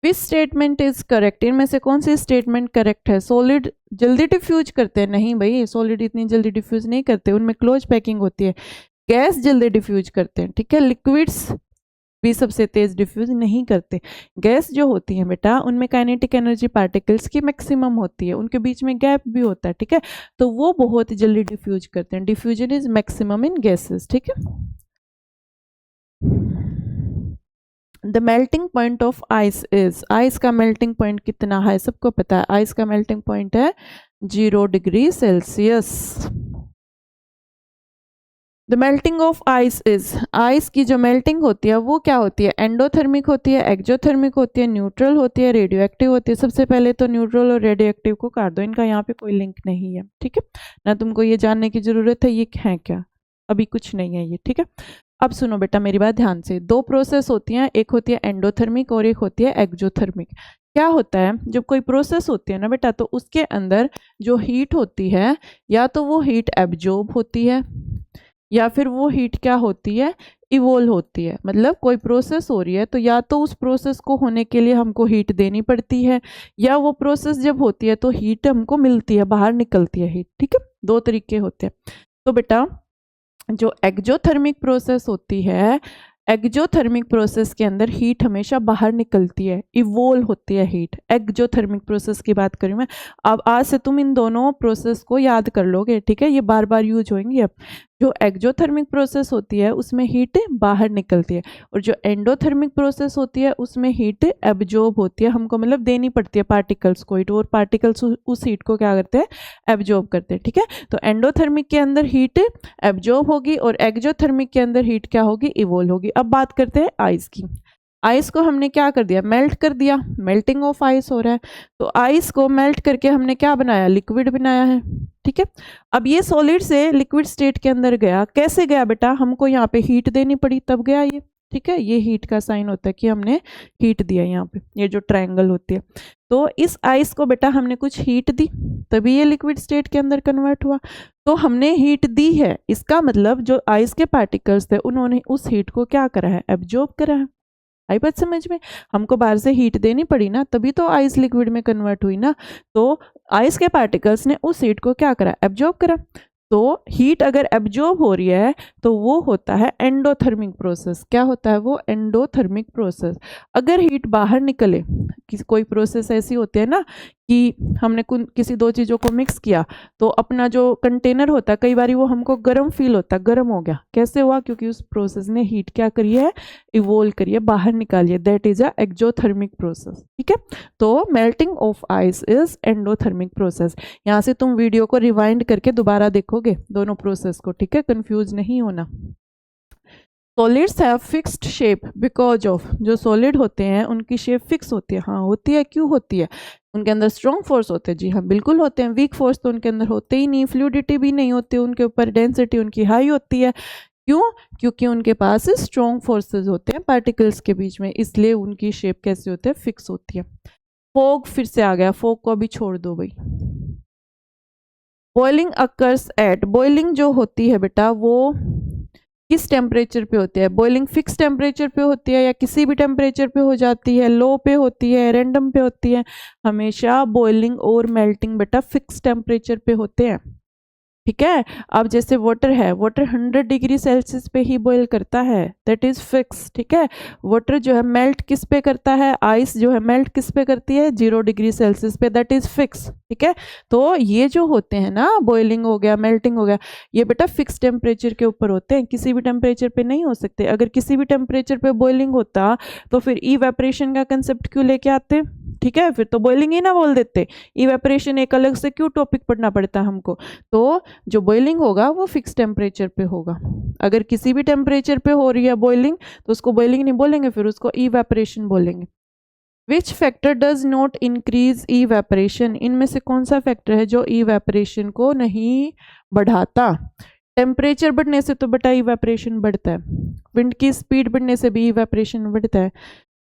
Speaker 1: विच स्टेटमेंट इज करेक्ट, इनमें से कौन सी स्टेटमेंट करेक्ट है? सॉलिड जल्दी डिफ्यूज करते हैं? नहीं भाई, सॉलिड इतनी जल्दी डिफ्यूज नहीं करते, उनमें क्लोज पैकिंग होती है। गैस जल्दी डिफ्यूज करते हैं। ठीक है, लिक्विड्स भी सबसे तेज डिफ्यूज नहीं करते। गैस जो होती है बेटा उनमें काइनेटिक एनर्जी पार्टिकल्स की मैक्सिमम होती है, उनके बीच में गैप भी होता है, ठीक है, तो वो बहुत जल्दी डिफ्यूज करते हैं। Diffusion is maximum in gases, ठीक है। The melting point of ice is, ice का मेल्टिंग पॉइंट कितना है सबको पता है, आइस का मेल्टिंग पॉइंट है 0 degree Celsius. The melting of ice is, ice की जो मेल्टिंग होती है वो क्या होती है, एंडोथर्मिक होती है, एक्जोथर्मिक होती है, न्यूट्रल होती है, रेडियो होती है। सबसे पहले तो न्यूट्रल और रेडियो एक्टिव को काट दो, इनका यहाँ पे कोई लिंक नहीं है, ठीक है ना, तुमको ये जानने की जरूरत है ये है क्या, अभी कुछ नहीं है ये, ठीक है। अब सुनो बेटा मेरी बात ध्यान से, दो प्रोसेस होती हैं, एक होती है एंडोथर्मिक और एक होती है एक्जोथर्मिक। क्या होता है जब कोई प्रोसेस होती है ना बेटा, तो उसके अंदर जो हीट होती है या तो वो हीट एब्जॉर्ब होती है या फिर वो हीट क्या होती है, इवोल्व होती है। मतलब कोई प्रोसेस हो रही है तो या तो उस प्रोसेस को होने के लिए हमको हीट देनी पड़ती है, या वो प्रोसेस जब होती है तो हीट हमको मिलती है, बाहर निकलती है हीट, ठीक है, दो तरीके होते हैं। तो बेटा जो एक्जोथर्मिक प्रोसेस होती है, एक्जोथर्मिक प्रोसेस के अंदर हीट हमेशा बाहर निकलती है, इवोल्व होती है हीट। एक्जोथर्मिक प्रोसेस की बात करूँ मैं, अब आज से तुम इन दोनों प्रोसेस को याद कर लोगे, ठीक है, ये बार बार यूज होंगी। अब जो एक्जोथर्मिक प्रोसेस होती है उसमें हीट बाहर निकलती है, और जो एंडोथर्मिक प्रोसेस होती है उसमें हीट एब्जॉर्ब होती है, हमको मतलब देनी पड़ती है पार्टिकल्स को हीट, और पार्टिकल्स उस हीट को क्या करते हैं, एब्जॉर्ब करते हैं, ठीक है। तो एंडोथर्मिक के अंदर हीट एब्जॉर्ब होगी और एक्जोथर्मिक के अंदर हीट क्या होगी, इवोल्व होगी। अब बात करते हैं आइस की। आइस को हमने क्या कर दिया, मेल्ट कर दिया, मेल्टिंग ऑफ आइस हो रहा है। तो आइस को मेल्ट करके हमने क्या बनाया, लिक्विड बनाया है, ठीक है। अब ये सॉलिड से लिक्विड स्टेट के अंदर गया, कैसे गया बेटा, हमको यहाँ पे हीट देनी पड़ी तब गया ये, ठीक है, ये हीट का साइन होता है कि हमने हीट दिया यहाँ पे, ये जो ट्रायंगल होती है। तो इस आइस को बेटा हमने कुछ हीट दी तभी ये लिक्विड स्टेट के अंदर कन्वर्ट हुआ। तो हमने हीट दी है, इसका मतलब जो आइस के पार्टिकल्स थे उन्होंने उस हीट को क्या करा है, एब्जॉर्ब करा है। आई बात समझ में, हमको बाहर से हीट देनी पड़ी ना, तभी तो आइस लिक्विड में कन्वर्ट हुई ना। तो आइस के पार्टिकल्स ने उस हीट को क्या करा, एब्जॉर्ब करा। तो हीट अगर एब्जॉर्ब हो रही है तो वो होता है एंडोथर्मिक प्रोसेस। क्या होता है वो, एंडोथर्मिक प्रोसेस। अगर हीट बाहर निकले, कोई प्रोसेस ऐसी होती है ना कि हमने किसी दो चीज़ों को मिक्स किया तो अपना जो कंटेनर होता है कई बार वो हमको गर्म फील होता है, गर्म हो गया, कैसे हुआ, क्योंकि उस प्रोसेस ने हीट क्या करी है, इवोल्व करी है, बाहर निकाली है, that is a exothermic process, ठीक है। तो melting of ice is endothermic process. यहाँ से तुम वीडियो को रिवाइंड करके दोबारा देखोगे दोनों प्रोसेस को, ठीक है, कंफ्यूज नहीं होना। Solids have fixed shape because of, जो सॉलिड होते हैं उनकी शेप फिक्स होती है। हाँ होती है, क्यों होती है, उनके अंदर स्ट्रॉन्ग फोर्स होते हैं, जी हाँ बिल्कुल होते हैं। वीक फोर्स तो उनके अंदर होते ही नहीं, फ्लूइडिटी भी नहीं होती उनके ऊपर, डेंसिटी उनकी हाई होती है। क्यों, क्योंकि उनके पास स्ट्रॉन्ग फोर्सेस होते हैं पार्टिकल्स के बीच में, इसलिए उनकी शेप कैसे होती है, फिक्स होती है। फोग फिर से आ गया, फोग को अभी छोड़ दो भाई। बॉइलिंग अकर्स एट, बॉइलिंग जो होती है बेटा वो किस टेम्परेचर पे होती है, बॉइलिंग फिक्स टेम्परेचर पे होती है या किसी भी टेम्परेचर पे हो जाती है, लो पे होती है, रैंडम पे होती है। हमेशा बॉइलिंग और मेल्टिंग बेटा फिक्स टेम्परेचर पे होते हैं, ठीक है। अब जैसे वाटर है, वाटर 100 डिग्री सेल्सियस पे ही बॉईल करता है, दैट इज फिक्स, ठीक है। वाटर जो है मेल्ट किस पे करता है, आइस जो है मेल्ट किस पे करती है, 0 डिग्री सेल्सियस पे, दैट इज फिक्स, ठीक है। तो ये जो होते हैं ना, बॉइलिंग हो गया, मेल्टिंग हो गया, ये बेटा फिक्स टेम्परेचर के ऊपर होते हैं, किसी भी टेम्परेचर पे नहीं हो सकते। अगर किसी भी टेम्परेचर पे बॉइलिंग होता तो फिर इवेपोरेशन का कंसेप्ट क्यों लेके आते, ठीक है, फिर तो बॉइलिंग ही ना बोल देते, इवेपोरेशन एक अलग से क्यों टॉपिक पढ़ना पड़ता हमको। तो जो बॉइलिंग होगा वो फिक्स टेम्परेचर पे होगा। अगर किसी भी टेम्परेचर पे हो रही है बॉइलिंग तो उसको बॉइलिंग नहीं बोलेंगे, फिर उसको इवेपोरेशन बोलेंगे। Which factor does not increase evaporation, इनमें से कौन सा फैक्टर है जो इवेपोरेशन को नहीं बढ़ाता। टेम्परेचर बढ़ने से तो बेटा इवेपोरेशन बढ़ता है, विंड की स्पीड बढ़ने से भी इवेपोरेशन बढ़ता है,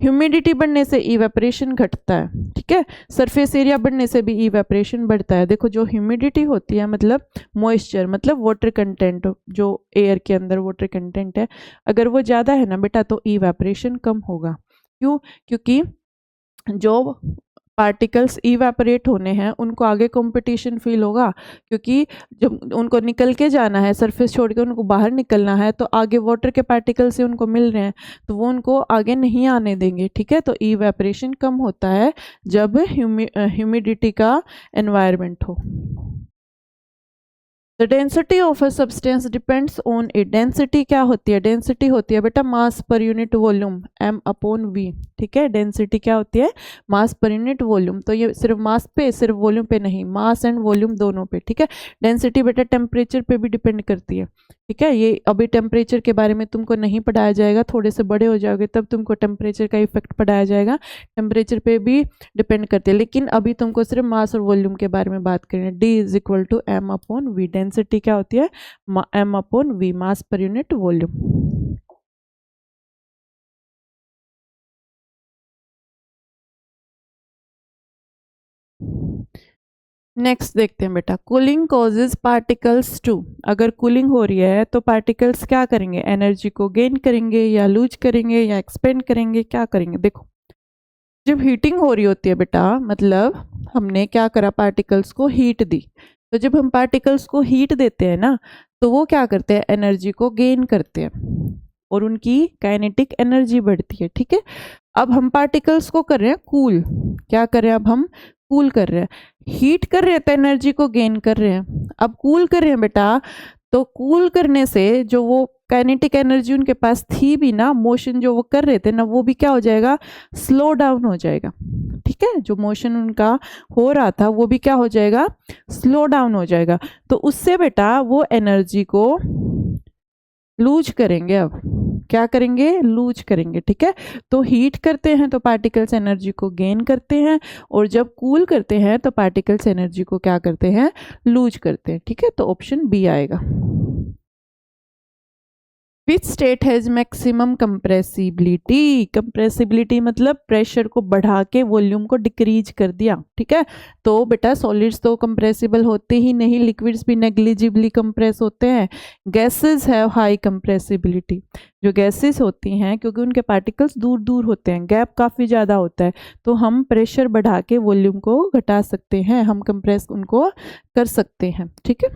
Speaker 1: ह्यूमिडिटी बढ़ने से इवेपोरेशन घटता है, ठीक है, सरफेस एरिया बढ़ने से भी इवेपोरेशन बढ़ता है। देखो जो ह्यूमिडिटी होती है मतलब मॉइस्चर, मतलब वाटर कंटेंट, जो एयर के अंदर वाटर कंटेंट है, अगर वो ज़्यादा है ना बेटा तो इवेपोरेशन कम होगा। क्यों, क्योंकि जो पार्टिकल्स इवेपोरेट होने हैं उनको आगे कंपटीशन फील होगा, क्योंकि जब उनको निकल के जाना है, सरफेस छोड़ के उनको बाहर निकलना है, तो आगे वाटर के पार्टिकल से उनको मिल रहे हैं तो वो उनको आगे नहीं आने देंगे। ठीक है, तो इवेपोरेशन कम होता है जब ह्यूमिडिटी का एनवायरनमेंट हो। The density of a substance depends on A, density क्या होती है? डेंसिटी होती है बेटा मास पर यूनिट वॉल्यूम, m/v। ठीक है, डेंसिटी क्या होती है? मास पर यूनिट वॉल्यूम। तो ये सिर्फ मास पे, सिर्फ वॉल्यूम पे नहीं, मास एंड वॉल्यूम दोनों पे। ठीक है, डेंसिटी बेटा टेम्परेचर पे भी डिपेंड करती है। ठीक है, ये अभी टेम्परेचर के बारे में तुमको नहीं पढ़ाया जाएगा, थोड़े से बड़े हो जाओगे तब तुमको टेम्परेचर का इफेक्ट पढ़ाया जाएगा। टेम्परेचर पे भी डिपेंड करते हैं, लेकिन अभी तुमको सिर्फ मास और वॉल्यूम के बारे में बात करें। D = m/v। डेंसिटी क्या होती है? m/v, मास पर यूनिट वॉल्यूम। नेक्स्ट देखते हैं बेटा, कूलिंग कॉजेज पार्टिकल्स टू। अगर कूलिंग हो रही है तो पार्टिकल्स क्या करेंगे? एनर्जी को गेन करेंगे या लूज करेंगे या एक्सपेंड करेंगे, क्या करेंगे? देखो, जब हीटिंग हो रही होती है बेटा, मतलब हमने क्या करा? पार्टिकल्स को हीट दी। तो जब हम पार्टिकल्स को हीट देते हैं ना, तो वो क्या करते हैं? एनर्जी को गेन करते हैं और उनकी काइनेटिक एनर्जी बढ़ती है। ठीक है, अब हम पार्टिकल्स को कर रहे हैं कूल। क्या कर रहे हैं? अब हम कूल कर रहे हैं। हीट कर रहे हैं तो एनर्जी को गेन कर रहे हैं, अब कूल कर रहे हैं बेटा, तो कूल करने से जो वो काइनेटिक एनर्जी उनके पास थी भी ना, मोशन जो वो कर रहे थे ना, वो भी क्या हो जाएगा? स्लो डाउन हो जाएगा। ठीक है, जो मोशन उनका हो रहा था वो भी क्या हो जाएगा? स्लो डाउन हो जाएगा। तो उससे बेटा वो एनर्जी को लूज करेंगे। अब क्या करेंगे? लूज करेंगे। ठीक है, तो हीट करते हैं तो पार्टिकल्स एनर्जी को गेन करते हैं, और जब कूल करते हैं तो पार्टिकल्स एनर्जी को क्या करते हैं? लूज करते हैं। ठीक है, तो ऑप्शन बी आएगा। Which state has maximum compressibility? Compressibility मतलब प्रेशर को बढ़ा के वॉल्यूम को डिक्रीज कर दिया। ठीक है, तो बेटा सॉलिड्स तो कंप्रेसिबल होते ही नहीं, लिक्विड्स भी नेग्लिजिबली कंप्रेस होते हैं। Gases have high compressibility. जो गैसेस होती हैं, क्योंकि उनके पार्टिकल्स दूर दूर होते हैं, गैप काफ़ी ज़्यादा होता है, तो हम प्रेशर बढ़ा के वॉल्यूम को घटा सकते हैं, हम कंप्रेस उनको कर सकते हैं। ठीक है,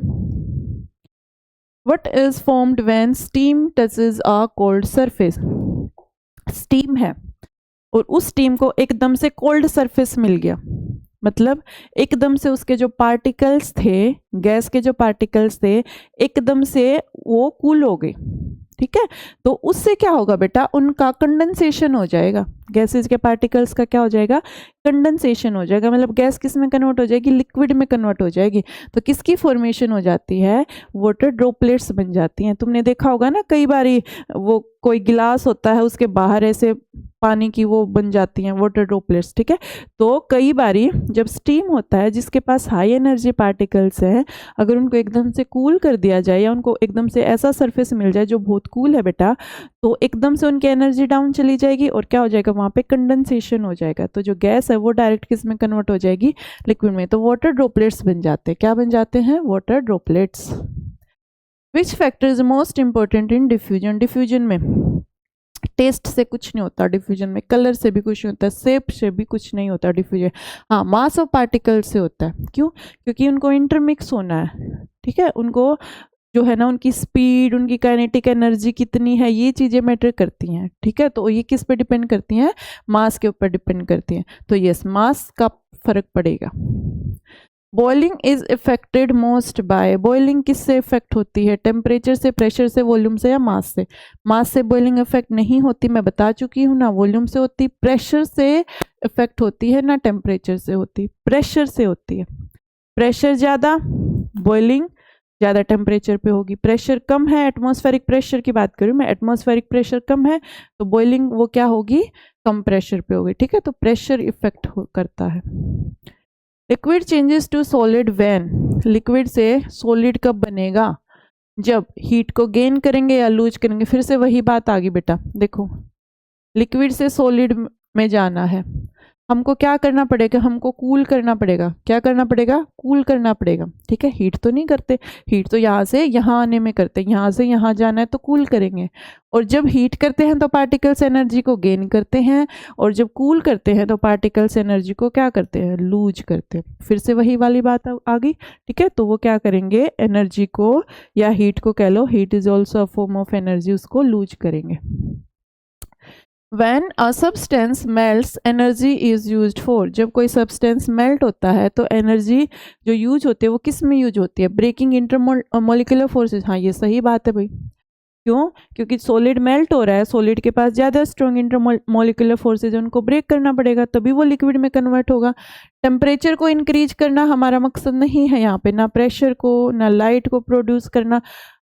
Speaker 1: What is formed when steam touches a cold surface? Steam है और उस स्टीम को एकदम से कोल्ड सरफेस मिल गया, मतलब एकदम से उसके जो पार्टिकल्स थे, गैस के जो पार्टिकल्स थे, एकदम से वो कूल हो गए। ठीक है, तो उससे क्या होगा बेटा? उनका कंडेंसेशन हो जाएगा। गैसेस के पार्टिकल्स का क्या हो जाएगा? कंडेंसेशन हो जाएगा, मतलब गैस किस में कन्वर्ट हो जाएगी? लिक्विड में कन्वर्ट हो जाएगी। तो किसकी फॉर्मेशन हो जाती है? वाटर ड्रॉपलेट्स बन जाती हैं। तुमने देखा होगा ना, कई बारी वो कोई गिलास होता है, उसके बाहर ऐसे पानी की वो बन जाती हैं वाटर ड्रॉपलेट्स। ठीक है, तो कई बारी जब स्टीम होता है, जिसके पास हाई एनर्जी पार्टिकल्स हैं, अगर उनको एकदम से कूल कर दिया जाए या उनको एकदम से ऐसा सरफेस मिल जाए जो बहुत कूल है बेटा, तो एकदम से उनकी एनर्जी डाउन चली जाएगी और क्या हो जाएगा? वहाँ पे कंडेंसेशन हो जाएगा। तो जो गैस है वो डायरेक्ट किस में कन्वर्ट हो जाएगी? लिक्विड में। तो वाटर ड्रॉपलेट्स बन जाते हैं। क्या बन जाते हैं? Water droplets. Which factor is most important in diffusion? Diffusion में टेस्ट से कुछ नहीं होता, डिफ्यूजन में कलर से भी कुछ नहीं होता, शेप से भी कुछ नहीं होता डिफ्यूजन। हाँ, मास ऑफ पार्टिकल से होता है। क्यों? क्योंकि उनको इंटरमिक्स होना है। ठीक है, उनको जो है ना, उनकी स्पीड, उनकी काइनेटिक एनर्जी कितनी है, ये चीज़ें मैटर करती हैं। ठीक है, तो ये किस पे डिपेंड करती हैं? मास के ऊपर डिपेंड करती हैं। तो यस, मास का फर्क पड़ेगा। Boiling is affected most by, boiling किससे इफेक्ट होती है? टेम्परेचर से, प्रेशर से, वॉल्यूम से या मास से? मास से बॉइलिंग इफेक्ट नहीं होती, मैं बता चुकी हूँ ना। वॉल्यूम से होती, प्रेशर से इफेक्ट होती है ना, टेम्परेचर से होती? प्रेशर से होती है। प्रेशर ज़्यादा, बॉइलिंग ज़्यादा टेम्परेचर पे होगी। प्रेशर कम है, एटमॉस्फेरिक प्रेशर की बात करूँ मैं, एटमॉस्फेरिक प्रेशर कम है तो बॉइलिंग वो क्या होगी? कम प्रेशर पे होगी। ठीक है, तो प्रेशर इफेक्ट करता है। Liquid changes to solid when, liquid से सॉलिड कब बनेगा? जब हीट को गेन करेंगे या लूज करेंगे। फिर से वही बात आ गई बेटा, देखो लिक्विड से सॉलिड में जाना है हमको क्या करना पड़ेगा, हमको कूल करना पड़ेगा। क्या करना पड़ेगा, कूल करना पड़ेगा, ठीक है। हीट तो नहीं करते, हीट तो यहाँ से यहाँ आने में करते हैं, यहाँ से यहाँ जाना है तो कूल करेंगे। और जब हीट करते हैं तो पार्टिकल्स एनर्जी को गेन करते हैं, और जब कूल करते हैं तो पार्टिकल्स एनर्जी को क्या करते हैं, लूज करते हैं। फिर से वही वाली बात आ गई, ठीक है। तो वो क्या करेंगे, एनर्जी को या हीट को कह लो, heat is also a form of energy, उसको लूज करेंगे। When a substance melts, energy is used for, जब कोई substance melt होता है तो energy जो यूज होती है वो किस में यूज होती है, ब्रेकिंग इंटरमोलिकुलर फोर्सेस। हाँ ये सही बात है भाई, क्यों, क्योंकि सॉलिड मेल्ट हो रहा है, सॉलिड के पास ज़्यादा स्ट्रॉन्ग इंटरमोलिकुलर फोर्सेज है, उनको ब्रेक करना पड़ेगा तभी वो लिक्विड में कन्वर्ट होगा। टेम्परेचर को इंक्रीज करना हमारा मकसद नहीं है यहाँ पे, ना प्रेशर को ना लाइट को प्रोड्यूस करना।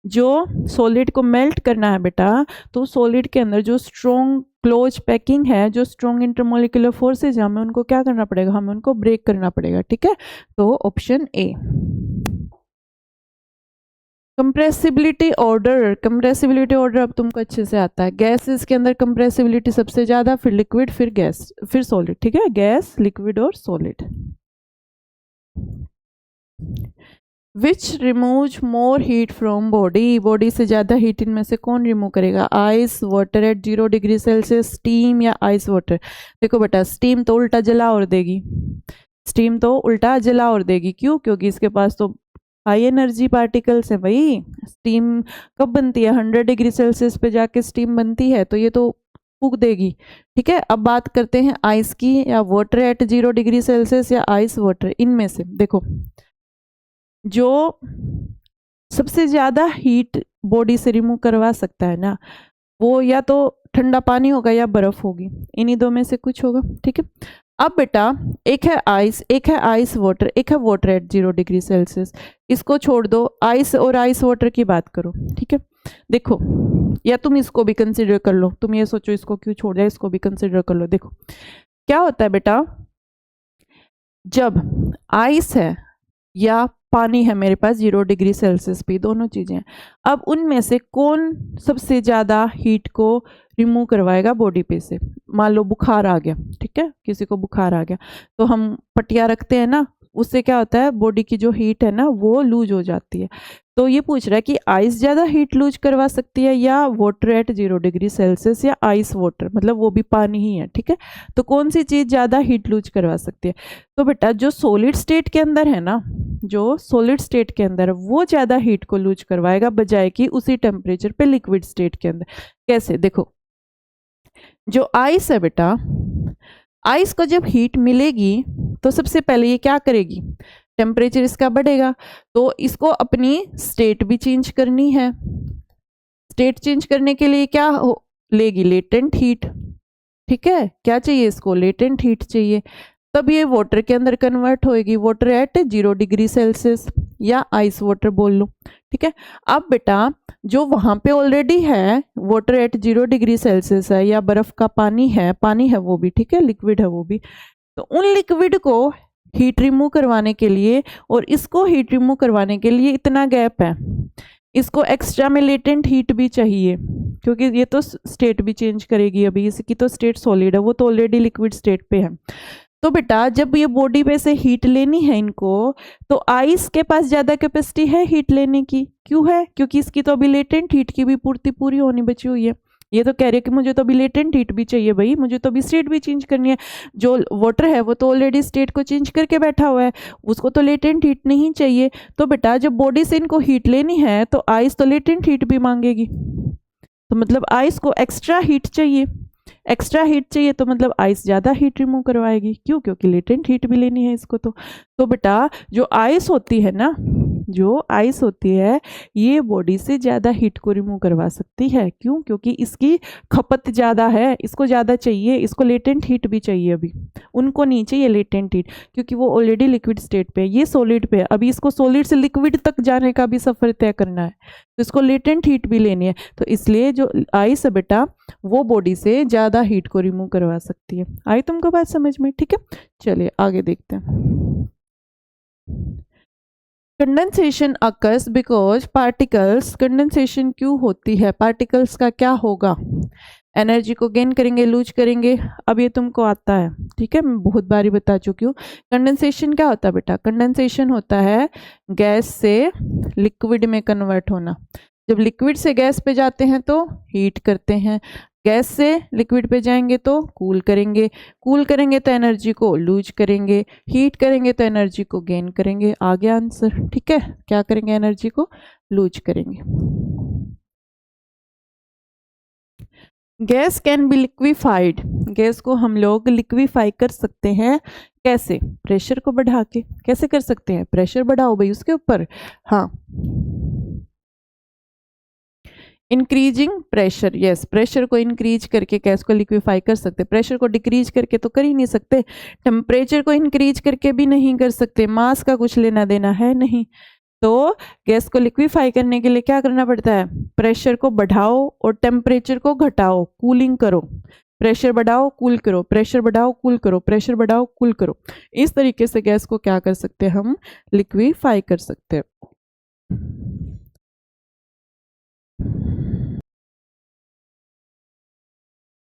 Speaker 1: जो सॉलिड को मेल्ट करना है बेटा, तो सॉलिड के अंदर जो स्ट्रॉन्ग क्लोज पैकिंग है, जो स्ट्रॉन्ग इंटरमोलिकुलर फोर्सेज, हमें उनको क्या करना पड़ेगा, हमें उनको ब्रेक करना पड़ेगा, ठीक है। तो ऑप्शन ए। कंप्रेसिबिलिटी ऑर्डर, कंप्रेसिबिलिटी ऑर्डर अब तुमको अच्छे से आता है। गैसेस के अंदर कंप्रेसिबिलिटी सबसे ज्यादा, फिर लिक्विड, फिर गैस, फिर सॉलिड, ठीक है। गैस, लिक्विड और solid. Which remove more heat from body, body से ज्यादा हीट इनमें से कौन रिमूव करेगा, ice water at 0 degree Celsius, steam या आइस वाटर। देखो बेटा, स्टीम तो उल्टा जला और देगी, स्टीम तो उल्टा जला और देगी, क्यों, क्योंकि इसके पास तो हाई एनर्जी पार्टिकल्स है भाई। स्टीम कब बनती है, 100 डिग्री सेल्सियस पे जाके स्टीम बनती है, तो ये तो फूक देगी, ठीक है। अब बात करते हैं आइस की, या वाटर एट 0 डिग्री सेल्सियस या आइस वाटर। इनमें से देखो, जो सबसे ज्यादा हीट बॉडी से रिमूव करवा सकता है ना, वो या तो ठंडा पानी होगा या बर्फ होगी, इन्हीं दो में से कुछ होगा, ठीक है। अब बेटा, एक है आइस वाटर, एक है वाटर एट 0 डिग्री सेल्सियस। इसको छोड़ दो, आइस और आइस वाटर की बात करो, ठीक है। देखो, या तुम इसको भी कंसिडर कर लो, तुम ये सोचो इसको क्यों छोड़ दिया, इसको भी कंसिडर कर लो। देखो क्या होता है बेटा, जब आइस है या पानी है मेरे पास 0 डिग्री सेल्सियस पे, दोनों चीजें, अब उनमें से कौन सबसे ज्यादा हीट को रिमूव करवाएगा बॉडी पे से। मान लो बुखार आ गया, ठीक है, किसी को बुखार आ गया, तो हम पट्टियाँ रखते हैं ना, उससे क्या होता है, बॉडी की जो हीट है ना वो लूज हो जाती है। तो ये पूछ रहा है कि आइस ज्यादा हीट लूज करवा सकती है या वाटर एट 0 डिग्री सेल्सियस या आइस वाटर, मतलब वो भी पानी ही है, ठीक है। तो कौन सी चीज ज्यादा हीट लूज करवा सकती है। तो बेटा, जो सॉलिड स्टेट के अंदर है ना, जो सॉलिड स्टेट के अंदर वो ज्यादा हीट को लूज करवाएगा, बजाय कि उसी टेम्परेचर पे लिक्विड स्टेट के अंदर। कैसे, देखो, जो आइस है बेटा, आइस को जब हीट मिलेगी तो सबसे पहले ये क्या करेगी, टेम्परेचर इसका बढ़ेगा, तो इसको अपनी स्टेट भी चेंज करनी है। स्टेट चेंज करने के लिए क्या लेगी, लेटेंट हीट, ठीक है। क्या चाहिए इसको, लेटेंट हीट चाहिए, तब ये वाटर के अंदर कन्वर्ट होएगी, वाटर एट 0 डिग्री सेल्सियस या आइस वाटर बोल लो, ठीक है। अब बेटा, जो वहां पे ऑलरेडी है वाटर एट 0 डिग्री सेल्सियस है, या बर्फ का पानी है वो भी, ठीक है, लिक्विड है वो भी, तो उन लिक्विड को हीट रिमूव करवाने के लिए और इसको हीट रिमूव करवाने के लिए इतना गैप है, इसको एक्स्ट्रा में लेटेंट हीट भी चाहिए, क्योंकि ये तो स्टेट भी चेंज करेगी, अभी इसकी तो स्टेट सॉलिड है, वो तो ऑलरेडी लिक्विड स्टेट पे है। तो बेटा, जब ये बॉडी पे से हीट लेनी है इनको, तो आइस के पास ज्यादा कैपेसिटी है हीट लेने की, क्यों है, क्योंकि इसकी तो अभी लेटेंट हीट की भी पूर्ति पूरी होनी बची हुई है। ये तो कह रही है कि मुझे तो अभी लेटेंट हीट भी चाहिए भाई, मुझे तो अभी स्टेट भी चेंज करनी है। जो वाटर है वो तो ऑलरेडी स्टेट को चेंज करके बैठा हुआ है, उसको तो लेटेंट हीट नहीं चाहिए। तो बेटा, जब बॉडी से इनको हीट लेनी है तो आइस तो लेटेंट हीट भी मांगेगी, तो मतलब आइस को एक्स्ट्रा हीट चाहिए, एक्स्ट्रा हीट चाहिए, तो मतलब आइस ज्यादा हीट रिमूव करवाएगी, क्यों, क्योंकि लेटेंट हीट भी लेनी है इसको। तो बेटा, जो आइस होती है ना, जो आइस होती है, ये बॉडी से ज्यादा हीट को रिमूव करवा सकती है, क्यों, क्योंकि इसकी खपत ज्यादा है, इसको ज्यादा चाहिए, इसको लेटेंट हीट भी चाहिए, अभी उनको नहीं चाहिए लेटेंट हीट, क्योंकि वो ऑलरेडी लिक्विड स्टेट पे है, ये सॉलिड पे है, अभी इसको सॉलिड से लिक्विड तक जाने का भी सफर तय करना है, तो इसको लेटेंट हीट भी लेनी है। तो इसलिए जो आइस है बेटा, वो बॉडी से ज्यादा हीट को रिमूव करवा सकती है। आई तुमको बात समझ में, ठीक है। चलिए आगे देखते हैं। Condensation occurs because particles, condensation क्यों होती है, पार्टिकल्स का क्या होगा, एनर्जी को गेन करेंगे, लूज करेंगे। अब ये तुमको आता है, ठीक है, मैं बहुत बारी बता चुकी हूँ। कंडेंसेशन क्या होता है बेटा? कंडेंसेशन होता है गैस से लिक्विड में कन्वर्ट होना। जब लिक्विड से गैस पे जाते हैं तो हीट करते हैं, गैस से लिक्विड पे जाएंगे तो कूल करेंगे, कूल करेंगे तो एनर्जी को लूज करेंगे, हीट करेंगे तो एनर्जी को गेन करेंगे। आ गया आंसर, ठीक है। क्या करेंगे? एनर्जी को लूज करेंगे। Gas can be liquefied, gas को हम लोग लिक्विफाई कर सकते हैं। कैसे? प्रेशर को बढ़ा के। कैसे कर सकते हैं? प्रेशर बढ़ाओ भाई उसके ऊपर, हाँ। इंक्रीजिंग प्रेशर, यस, प्रेशर को इंक्रीज करके गैस को लिक्विफाई कर सकते। प्रेशर को डिक्रीज करके तो कर ही नहीं सकते, टेम्परेचर को इंक्रीज करके भी नहीं कर सकते, मास का कुछ लेना देना है नहीं। तो गैस को लिक्विफाई करने के लिए क्या करना पड़ता है? प्रेशर को बढ़ाओ और टेम्परेचर को घटाओ, कूलिंग करो। प्रेशर बढ़ाओ, कूल करो, प्रेशर बढ़ाओ, कूल करो, प्रेशर बढ़ाओ, कूल करो। इस तरीके से गैस को क्या कर सकते हैं? हम लिक्विफाई कर सकते हैं।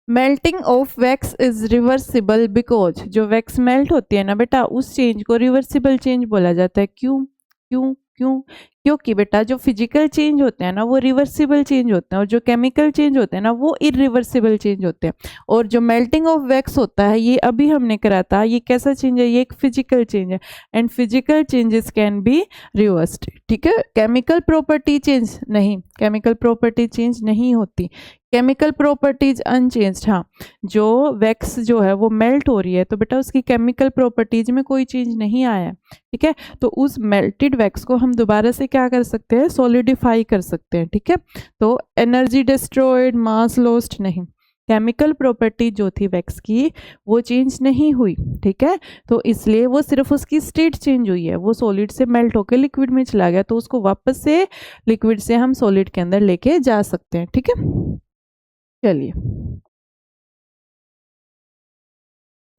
Speaker 1: Melting of wax is reversible because, जो वैक्स मेल्ट होती है ना बेटा, उस चेंज को रिवर्सिबल चेंज बोला जाता है। क्यों क्यों क्यों? क्योंकि बेटा जो फिजिकल चेंज होते हैं ना वो रिवर्सिबल चेंज होते हैं, और जो केमिकल चेंज होते हैं ना वो इरिवर्सिबल चेंज होते हैं। और जो मेल्टिंग ऑफ वैक्स होता है ये अभी हमने करा था, ये कैसा चेंज है? ये एक फिजिकल चेंज है, and physical changes can be reversed, ठीक है। केमिकल प्रॉपर्टी चेंज नहीं, केमिकल प्रॉपर्टी चेंज नहीं होती, केमिकल प्रॉपर्टीज अनचेंज्ड। हाँ, जो वैक्स जो है वो मेल्ट हो रही है तो बेटा उसकी केमिकल प्रॉपर्टीज में कोई चेंज नहीं आया है, ठीक है। तो उस मेल्टेड वैक्स को हम दोबारा से क्या कर सकते हैं? सॉलिडिफाई कर सकते हैं, ठीक है। तो एनर्जी डिस्ट्रॉयड, मास लॉस्ट नहीं, केमिकल प्रॉपर्टी जो थी वैक्स की वो चेंज नहीं हुई, ठीक है। तो इसलिए वो सिर्फ उसकी स्टेट चेंज हुई है, वो सॉलिड से मेल्ट होकर लिक्विड में चला गया, तो उसको वापस से लिक्विड से हम सॉलिड के अंदर लेके जा सकते हैं, ठीक है। चलिए,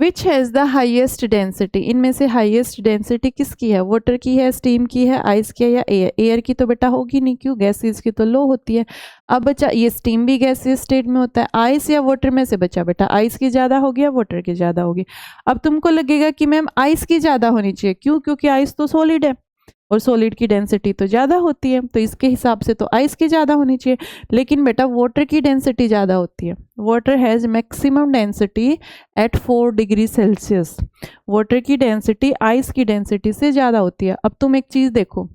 Speaker 1: which has the highest density, इनमें से हाइएस्ट डेंसिटी किसकी है? वाटर की है, स्टीम की है, आइस की है या एयर? एयर की तो बेटा होगी नहीं, क्यों? गैसेस की तो लो होती है। अब बचा, ये स्टीम भी गैसीय स्टेट में होता है, आइस या वाटर में से बचा बेटा? आइस की ज़्यादा होगी या वाटर की ज़्यादा होगी? अब तुमको लगेगा कि मैम आइस की ज़्यादा होनी चाहिए, क्यों? क्योंकि आइस तो सॉलिड है और सॉलिड की डेंसिटी तो ज़्यादा होती है, तो इसके हिसाब से तो आइस की ज़्यादा होनी चाहिए। लेकिन बेटा वाटर की डेंसिटी ज़्यादा होती है, water has maximum density at 4 degree Celsius. Water की डेंसिटी आइस की डेंसिटी से ज़्यादा होती है। अब तुम एक चीज़ देखो,